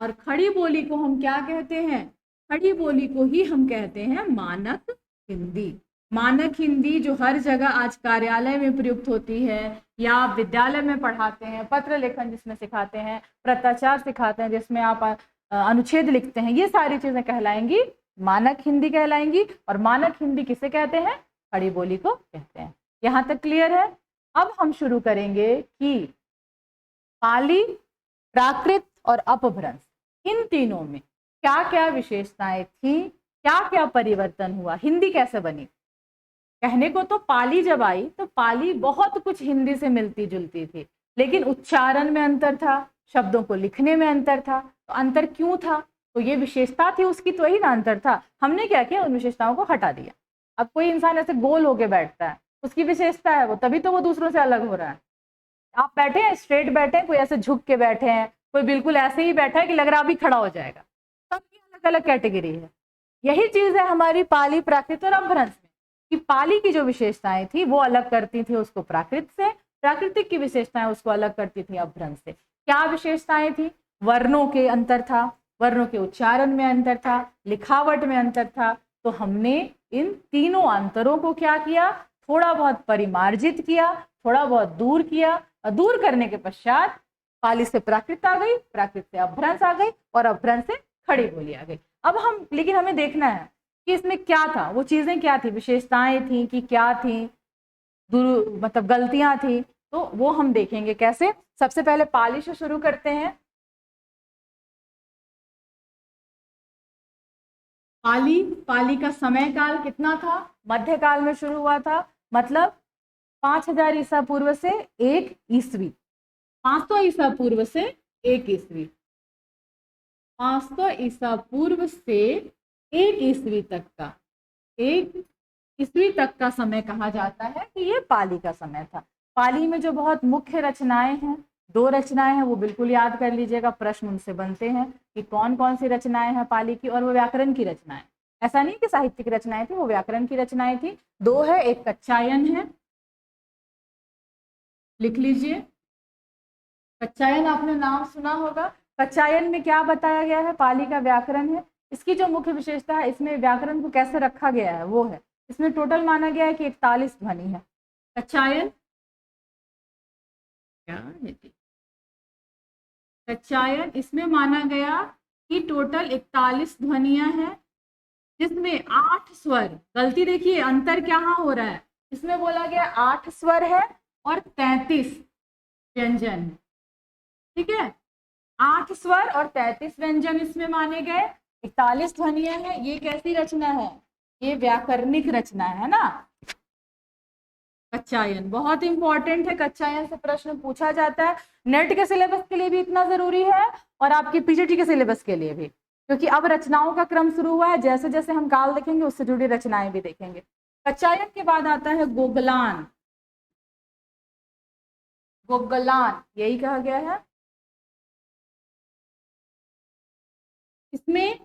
और खड़ी बोली को हम क्या कहते हैं? खड़ी बोली को ही हम कहते हैं मानक हिंदी। मानक हिंदी जो हर जगह आज कार्यालय में प्रयुक्त होती है, या आप विद्यालय में पढ़ाते हैं, पत्र लेखन जिसमें सिखाते हैं, पत्राचार सिखाते हैं जिसमें आप अनुच्छेद लिखते हैं, ये सारी चीजें कहलाएंगी मानक हिंदी कहलाएंगी। और मानक हिंदी किसे कहते हैं? खड़ी बोली को कहते हैं। यहाँ तक क्लियर है? अब हम शुरू करेंगे कि पाली, प्राकृत और अपभ्रंश, इन तीनों में क्या क्या विशेषताएं थी क्या क्या परिवर्तन हुआ, हिंदी कैसे बनी। कहने को तो पाली जब आई तो पाली बहुत कुछ हिंदी से मिलती जुलती थी, लेकिन उच्चारण में अंतर था, शब्दों को लिखने में अंतर था। तो अंतर क्यों था, तो ये विशेषता थी उसकी, तो ही ना अंतर था। हमने क्या किया, उन विशेषताओं को हटा दिया। अब कोई इंसान ऐसे गोल होके बैठता है, उसकी विशेषता है वो, तभी तो वो दूसरों से अलग हो रहा है। आप बैठे हैं स्ट्रेट बैठे हैं, कोई ऐसे झुक के बैठे हैं, कोई बिल्कुल ऐसे ही बैठा है कि लग रहा है अभी खड़ा हो जाएगा, सबकी अलग अलग कैटेगरी है। यही चीज है हमारी पाली, प्राकृत और अपभ्रंश में, कि पाली की जो विशेषताएं थी वो अलग करती थी उसको प्राकृत से, प्राकृतिक की विशेषताएं उसको अलग करती थी अपभ्रंश से। क्या विशेषताएं थी, वर्णों के अंतर था, वर्णों के उच्चारण में अंतर था, लिखावट में अंतर था। तो हमने इन तीनों अंतरों को क्या किया, थोड़ा बहुत परिमार्जित किया, थोड़ा बहुत दूर किया, और दूर करने के पश्चात पाली से प्राकृत आ गई, प्राकृत से अपभ्रंश आ गई, और अपभ्रंश से खड़ी बोली आ गई। अब हम, लेकिन हमें देखना है कि इसमें क्या था, वो चीजें क्या थी, विशेषताएं थी कि क्या थी, मतलब गलतियां थी। तो वो हम देखेंगे कैसे। सबसे पहले पाली से शुरू करते हैं। पाली, पाली का समय काल कितना था, मध्यकाल में शुरू हुआ था, मतलब 5000 ईसा पूर्व से 1 ईस्वी, 500 ईसा पूर्व से 1 ईस्वी, 500 ईसा पूर्व से 1 ईस्वी तक का, 1 ईस्वी तक का समय कहा जाता है कि ये पाली का समय था। पाली में जो बहुत मुख्य रचनाएं हैं, 2 रचनाएं हैं, वो बिल्कुल याद कर लीजिएगा, प्रश्न उनसे बनते हैं कि कौन कौन सी रचनाएं हैं पाली की, और वो व्याकरण की रचनाएं। ऐसा नहीं कि साहित्यिक रचनाएं थी, वो व्याकरण की रचनाएं थी। 2 है, एक कच्चायन है, लिख लीजिए। कच्चायन आपने नाम सुना होगा। कच्चायन में क्या बताया गया है, पाली का व्याकरण है। इसकी जो मुख्य विशेषता है, इसमें व्याकरण को कैसे रखा गया है वो है, इसमें टोटल माना गया है कि 41 ध्वनि है। कच्चायन क्या है, कच्चायन इसमें माना गया कि टोटल 41 ध्वनियां हैं, जिसमें 8 स्वर, गलती देखिए अंतर क्या हो रहा है, इसमें बोला गया 8 स्वर है और 33 व्यंजन है। ठीक है, 8 स्वर और 33 व्यंजन इसमें माने गए, 41 ध्वनियां हैं। ये कैसी रचना है, ये व्याकरणिक रचना है ना। कच्चायन बहुत इंपॉर्टेंट है, कच्चायन से प्रश्न पूछा जाता है, नेट के सिलेबस के लिए भी इतना जरूरी है और आपकी पीजीटी के सिलेबस के लिए भी, क्योंकि अब रचनाओं का क्रम शुरू हुआ है, जैसे जैसे हम काल देखेंगे उससे जुड़ी रचनाएं भी देखेंगे। कच्चायन के बाद आता है गोगलान, गोगलान यही कहा गया है। इसमें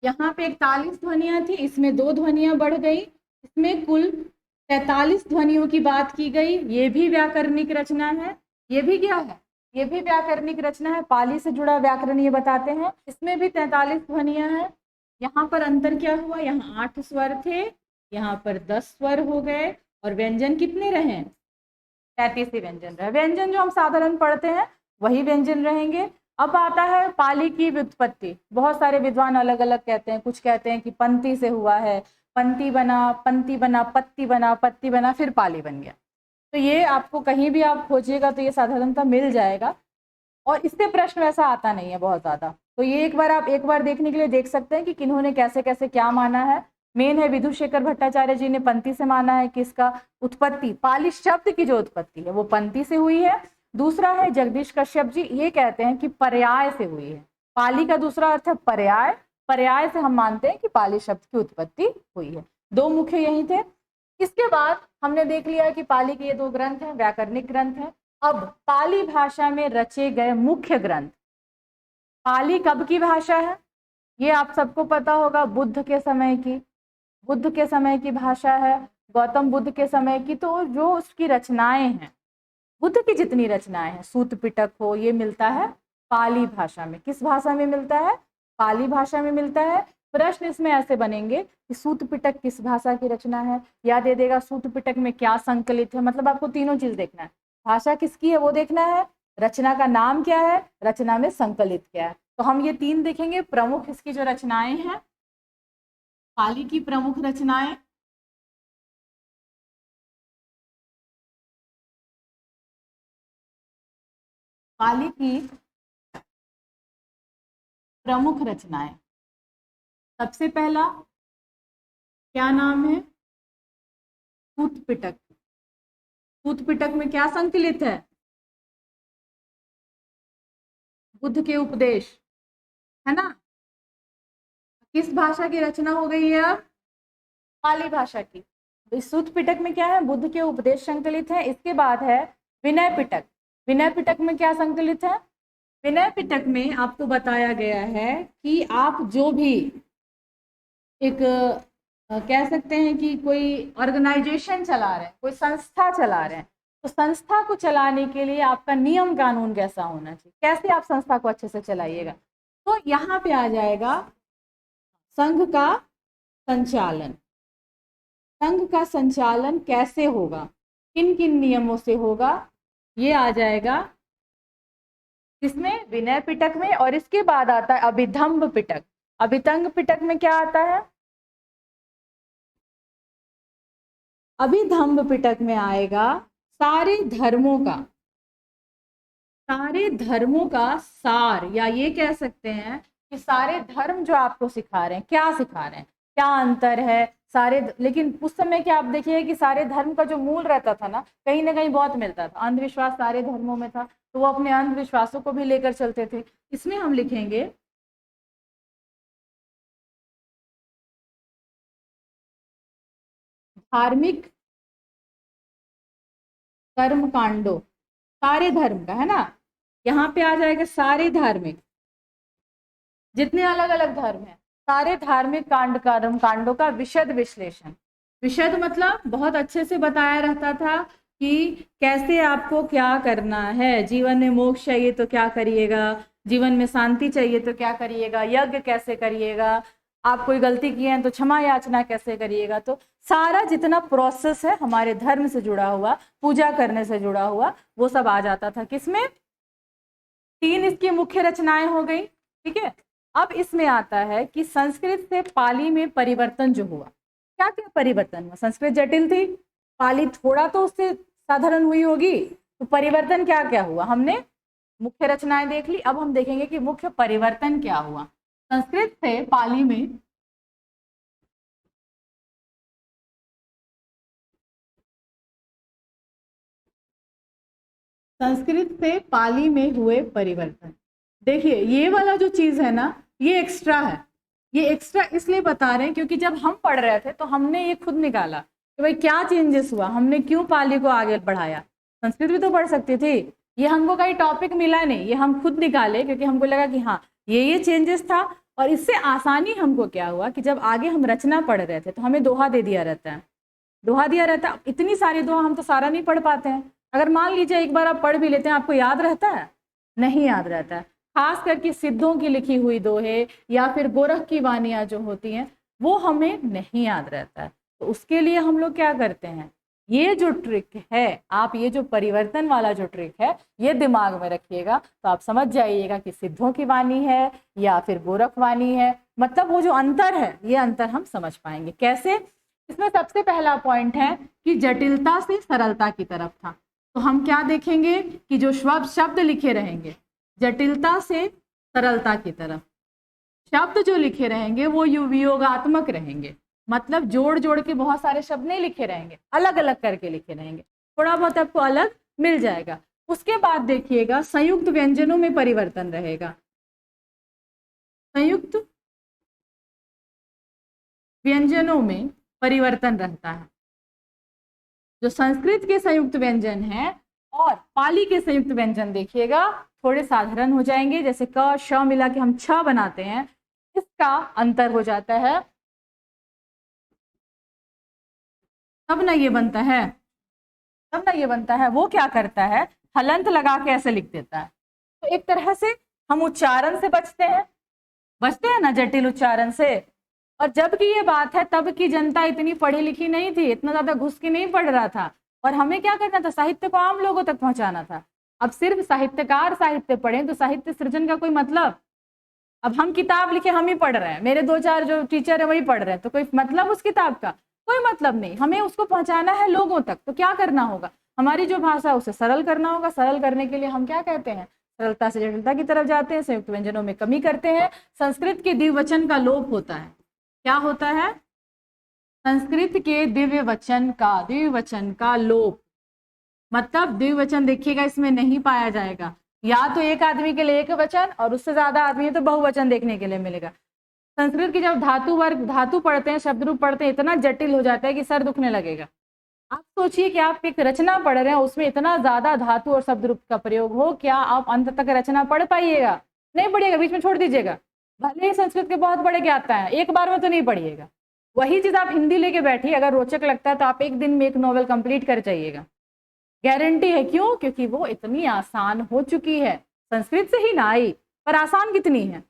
यहाँ पे 41 ध्वनियां थी, इसमें 2 ध्वनियां बढ़ गई, इसमें कुल 43 ध्वनियों की बात की गई। ये भी व्याकरणिक रचना है, ये भी क्या है, ये भी व्याकरणिक रचना है, पाली से जुड़ा व्याकरण ये बताते हैं। इसमें भी 43 ध्वनियां हैं। यहाँ पर अंतर क्या हुआ, यहाँ 8 स्वर थे, यहाँ पर 10 स्वर हो गए, और व्यंजन कितने रहे, 33 ही व्यंजन रहे। व्यंजन जो हम साधारण पढ़ते हैं वही व्यंजन रहेंगे। अब आता है पाली की व्युत्पत्ति। बहुत सारे विद्वान अलग अलग कहते हैं, कुछ कहते हैं कि पंक्ति से हुआ है, पंक्ति बना, पंक्ति बना, पत्ती बना, पत्ती बना, फिर पाली बन गया। तो ये आपको कहीं भी आप खोजिएगा तो ये साधारणतः मिल जाएगा, और इससे प्रश्न वैसा आता नहीं है बहुत ज्यादा। तो ये एक बार आप एक बार देखने के लिए देख सकते हैं कि किन्होंने कैसे कैसे क्या माना है। मेन है विधुशेखर भट्टाचार्य जी ने पंक्ति से माना है कि इसका उत्पत्ति, पाली शब्द की जो उत्पत्ति है वो पंक्ति से हुई है। दूसरा है जगदीश कश्यप जी, ये कहते हैं कि पर्याय से हुई है। पाली का दूसरा अर्थ है पर्याय, पर्याय से हम मानते हैं कि पाली शब्द की उत्पत्ति हुई है। 2 मुख्य यही थे। इसके बाद हमने देख लिया कि पाली के ये 2 ग्रंथ हैं, व्याकरणिक ग्रंथ हैं। अब पाली भाषा में रचे गए मुख्य ग्रंथ। पाली कब की भाषा है, ये आप सबको पता होगा, बुद्ध के समय की, बुद्ध के समय की भाषा है, गौतम बुद्ध के समय की। तो जो उसकी रचनाएं हैं, बुद्ध की जितनी रचनाएं हैं, सूत पिटक हो, ये मिलता है पाली भाषा में। किस भाषा में मिलता है, पाली भाषा में मिलता है। प्रश्न इसमें ऐसे बनेंगे कि सूत पिटक किस भाषा की रचना है, या दे देगा सूत पिटक में क्या संकलित है, मतलब आपको तीनों चीज देखना है, भाषा किसकी है वो देखना है, रचना का नाम क्या है, रचना में संकलित क्या है। तो हम ये 3 देखेंगे प्रमुख इसकी जो रचनाएं हैं, पाली की प्रमुख रचनाएं। पाली की प्रमुख रचनाएं, सबसे पहला क्या नाम है? सूत पिटक। सूत पिटक में क्या संकलित है? बुद्ध के उपदेश, है ना? किस भाषा की रचना हो गई है अब? पाली भाषा की। तो इस सूत पिटक में क्या है? बुद्ध के उपदेश संकलित है। इसके बाद है विनय पिटक। विनय पिटक में क्या संकलित है? विनय पिटक में आपको बताया गया है कि आप जो भी एक कह सकते हैं कि कोई ऑर्गेनाइजेशन चला रहे हैं, कोई संस्था चला रहे हैं, तो संस्था को चलाने के लिए आपका नियम कानून कैसा होना चाहिए, कैसे आप संस्था को अच्छे से चलाइएगा। तो यहाँ पे आ जाएगा संघ का संचालन। संघ का संचालन कैसे होगा, किन किन नियमों से होगा, ये आ जाएगा इसमें विनय पिटक में। और इसके बाद आता है अभिधम्ब पिटक। अभिधम्ब पिटक में क्या आता है? अभिधम्ब पिटक में आएगा सारे धर्मों का सार, या ये कह सकते हैं कि सारे धर्म जो आपको सिखा रहे हैं, क्या सिखा रहे हैं, क्या अंतर है सारे। लेकिन उस समय क्या आप देखिए कि सारे धर्म का जो मूल रहता था ना कहीं बहुत मिलता था। अंधविश्वास सारे धर्मों में था, तो वो अपने अंधविश्वासों को भी लेकर चलते थे। इसमें हम लिखेंगे धार्मिक कर्म कांडों, सारे धर्म का, है ना? यहाँ पे आ जाएगा सारे धार्मिक, जितने अलग अलग धर्म हैं, सारे धार्मिक कर्म कांडों का विशद विश्लेषण। विशद मतलब बहुत अच्छे से बताया रहता था कि कैसे आपको क्या करना है, जीवन में मोक्ष चाहिए तो क्या करिएगा, जीवन में शांति चाहिए तो क्या करिएगा, यज्ञ कैसे करिएगा, आप कोई गलती किए हैं तो क्षमा याचना कैसे करिएगा। तो सारा जितना प्रोसेस है हमारे धर्म से जुड़ा हुआ, पूजा करने से जुड़ा हुआ, वो सब आ जाता था। किसमें? 3 इसकी मुख्य रचनाएं हो गई, ठीक है। अब इसमें आता है कि संस्कृत से पाली में परिवर्तन जो हुआ, क्या क्या परिवर्तन हुआ। संस्कृत जटिल थी, पाली थोड़ा तो उससे साधारण हुई होगी, तो परिवर्तन क्या क्या हुआ हमने मुख्य रचनाएं देख ली। अब हम देखेंगे कि मुख्य परिवर्तन क्या हुआ संस्कृत से पाली में। संस्कृत से पाली में हुए परिवर्तन, देखिए ये वाला जो चीज है ना, ये एक्स्ट्रा है। ये एक्स्ट्रा इसलिए बता रहे हैं क्योंकि जब हम पढ़ रहे थे तो हमने ये खुद निकाला कि भाई क्या चेंजेस हुआ, हमने क्यों पाली को आगे बढ़ाया। संस्कृत भी तो पढ़ सकती थी, ये हमको कहीं टॉपिक मिला नहीं, ये हम खुद निकाले क्योंकि हमको लगा कि हाँ ये चेंजेस था। और इससे आसानी हमको क्या हुआ कि जब आगे हम रचना पढ़ रहे थे तो हमें दोहा दे दिया रहता है, दोहा दिया रहता है। इतनी सारी दोहा हम तो सारा नहीं पढ़ पाते हैं। अगर मान लीजिए एक बार आप पढ़ भी लेते हैं, आपको याद रहता है? नहीं याद रहता है। खास करके सिद्धों की लिखी हुई दोहे या फिर गोरख की वानियां जो होती हैं वो हमें नहीं याद रहता है। तो उसके लिए हम लोग क्या करते हैं, ये जो ट्रिक है, आप ये जो परिवर्तन वाला जो ट्रिक है ये दिमाग में रखिएगा, तो आप समझ जाइएगा कि सिद्धों की वाणी है या फिर गोरख वाणी है, मतलब वो जो अंतर है ये अंतर हम समझ पाएंगे। कैसे? इसमें सबसे पहला पॉइंट है कि जटिलता से सरलता की तरफ था। तो हम क्या देखेंगे कि जो शब्द लिखे रहेंगे जटिलता से सरलता की तरफ, शब्द जो लिखे रहेंगे वो वियोगात्मक रहेंगे, मतलब जोड़ जोड़ के बहुत सारे शब्द नहीं लिखे रहेंगे, अलग अलग करके लिखे रहेंगे, थोड़ा बहुत आपको अलग मिल जाएगा। उसके बाद देखिएगा संयुक्त व्यंजनों में परिवर्तन रहेगा। संयुक्त व्यंजनों में परिवर्तन रहता है। जो संस्कृत के संयुक्त व्यंजन है और पाली के संयुक्त व्यंजन देखिएगा थोड़े साधारण हो जाएंगे, जैसे क श मिला के हम छ बनाते हैं, इसका अंतर हो जाता है, तब ना ये बनता है, तब ना ये बनता है। वो क्या करता है, हलंत लगा के ऐसे लिख देता है। तो एक तरह से हम उच्चारण से बचते हैं ना, जटिल उच्चारण से। और जबकि ये बात है तब की जनता इतनी पढ़ी लिखी नहीं थी, इतना ज्यादा घुस के नहीं पढ़ रहा था, और हमें क्या करना था, साहित्य को आम लोगों तक पहुंचाना था। अब सिर्फ साहित्यकार साहित्य पढ़े तो साहित्य सृजन का कोई मतलब, अब हम किताब लिखे हम ही पढ़ रहे हैं, मेरे 2-4 जो टीचर है वही पढ़ रहे हैं, तो कोई मतलब उस किताब का कोई मतलब नहीं। हमें उसको पहुंचाना है लोगों तक, तो क्या करना होगा, हमारी जो भाषा है उसे सरल करना होगा। सरल करने के लिए हम क्या कहते हैं, सरलता से जटिलता की तरफ जाते हैं, संयुक्त व्यंजनों में कमी करते हैं। संस्कृत के द्विवचन का लोप होता है। क्या होता है? संस्कृत के दिव्य वचन का लोप, मतलब द्विवचन वचन देखिएगा इसमें नहीं पाया जाएगा, या तो एक आदमी के लिए एक वचन और उससे ज्यादा आदमी है तो बहुवचन देखने के लिए मिलेगा। संस्कृत की जब धातु वर्ग धातु पढ़ते हैं, शब्द रूप पढ़ते हैं, इतना जटिल हो जाता है कि सर दुखने लगेगा। आप सोचिए कि आप एक रचना पढ़ रहे हैं, उसमें इतना ज्यादा धातु और शब्द रूप का प्रयोग हो, क्या आप अंत तक रचना पढ़ पाइएगा? नहीं पढ़िएगा, बीच में छोड़ दीजिएगा। भले ही संस्कृत के बहुत बड़े ज्ञाता हैं, एक बार में तो नहीं पढ़िएगा। वही चीज आप हिंदी लेके बैठिए, अगर रोचक लगता है तो आप एक दिन में एक नॉवेल कंप्लीट कर जाइएगा, गारंटी है। क्यों? क्योंकि वो इतनी आसान हो चुकी है, संस्कृत से ही ना आई, पर आसान कितनी है।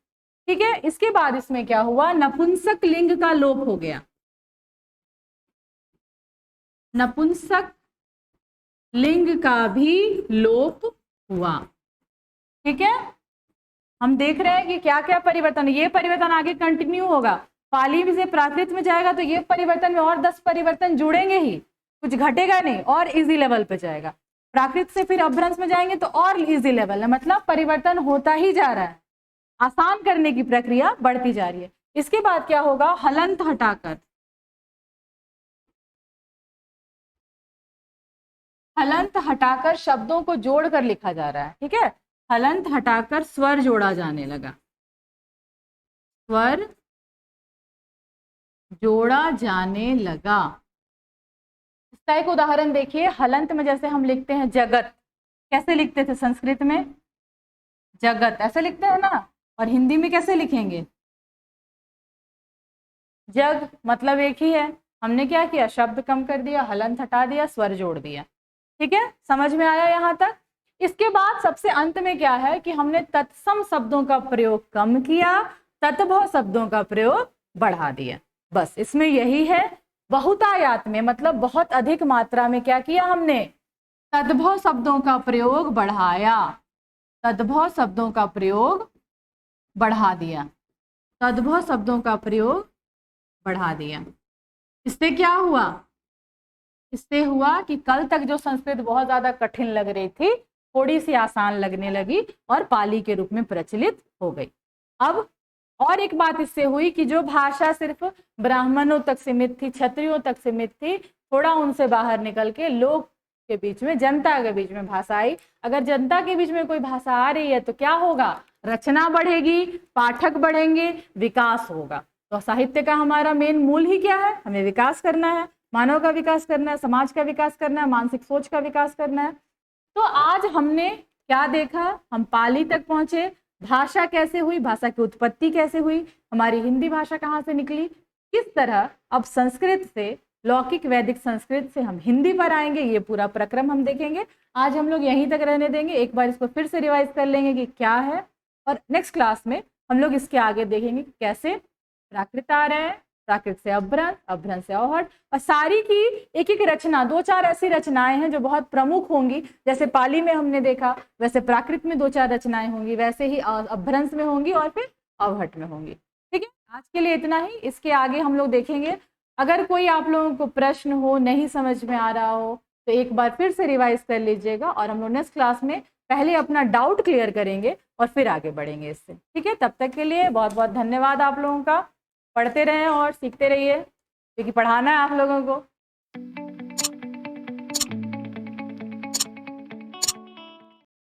ठीक है, इसके बाद इसमें क्या हुआ, नपुंसक लिंग का लोप हो गया। नपुंसक लिंग का भी लोप हुआ। ठीक है, हम देख रहे हैं कि क्या क्या परिवर्तन, ये परिवर्तन आगे कंटिन्यू होगा। पाली से प्राकृत में जाएगा तो ये परिवर्तन में और 10 परिवर्तन जुड़ेंगे ही, कुछ घटेगा नहीं, और इजी लेवल पे जाएगा। प्राकृत से फिर अपभ्रंश में जाएंगे तो और इजी लेवल है, मतलब परिवर्तन होता ही जा रहा है, आसान करने की प्रक्रिया बढ़ती जा रही है। इसके बाद क्या होगा, हलंत हटाकर, हलंत हटाकर शब्दों को जोड़कर लिखा जा रहा है। ठीक है, हलंत हटाकर स्वर जोड़ा जाने लगा, स्वर जोड़ा जाने लगा। इसका एक उदाहरण देखिए, हलंत में जैसे हम लिखते हैं जगत, कैसे लिखते थे संस्कृत में? जगत ऐसे लिखते हैं ना, और हिंदी में कैसे लिखेंगे? जग, मतलब एक ही है। हमने क्या किया, शब्द कम कर दिया, हलंत हटा दिया, स्वर जोड़ दिया। ठीक है, समझ में आया यहां तक? इसके बाद सबसे अंत में क्या है कि हमने तत्सम शब्दों का प्रयोग कम किया, तत्भव शब्दों का प्रयोग बढ़ा दिया। बस इसमें यही है। बहुतायात में मतलब बहुत अधिक मात्रा में क्या किया हमने, तद्भव शब्दों का प्रयोग बढ़ाया, तद्भव शब्दों का प्रयोग बढ़ा दिया, तद्भव शब्दों का प्रयोग बढ़ा दिया। इससे क्या हुआ, इससे हुआ कि कल तक जो संस्कृत बहुत ज्यादा कठिन लग रही थी, थोड़ी सी आसान लगने लगी और पाली के रूप में प्रचलित हो गई। अब और एक बात इससे हुई कि जो भाषा सिर्फ ब्राह्मणों तक सीमित थी, क्षत्रियों तक सीमित थी, थोड़ा उनसे बाहर निकल के लोग के बीच में, जनता के बीच में भाषा आई। अगर जनता के बीच में कोई भाषा आ रही है तो क्या होगा, रचना बढ़ेगी, पाठक बढ़ेंगे, विकास होगा। तो साहित्य का हमारा मेन मूल ही क्या है, हमें विकास करना है, मानव का विकास करना है, समाज का विकास करना है, मानसिक सोच का विकास करना है। तो आज हमने क्या देखा, हम पाली तक पहुंचे, भाषा कैसे हुई, भाषा की उत्पत्ति कैसे हुई, हमारी हिंदी भाषा कहाँ से निकली, किस तरह अब संस्कृत से, लौकिक वैदिक संस्कृत से हम हिंदी पर आएंगे, ये पूरा प्रक्रम हम देखेंगे। आज हम लोग यहीं तक रहने देंगे, एक बार इसको फिर से रिवाइज कर लेंगे कि क्या है, और नेक्स्ट क्लास में हम लोग इसके आगे देखेंगे कि कैसे प्राकृत आ रहे हैं, प्राकृत से अपभ्रंश, अपभ्रंश से अवहट, और सारी की एक एक रचना, 2-4 ऐसी रचनाएं हैं जो बहुत प्रमुख होंगी। जैसे पाली में हमने देखा, वैसे प्राकृत में 2-4 रचनाएं होंगी, वैसे ही अपभ्रंश में होंगी और फिर अवहट में होंगी। ठीक है, आज के लिए इतना ही, इसके आगे हम लोग देखेंगे। अगर कोई आप लोगों को प्रश्न हो, नहीं समझ में आ रहा हो, तो एक बार फिर से रिवाइज कर लीजिएगा, और हम लोग नेक्स्ट क्लास में पहले अपना डाउट क्लियर करेंगे और फिर आगे बढ़ेंगे इससे। ठीक है, तब तक के लिए बहुत बहुत धन्यवाद आप लोगों का। पढ़ते रहें और सीखते रहिए, क्योंकि पढ़ाना है आप लोगों को।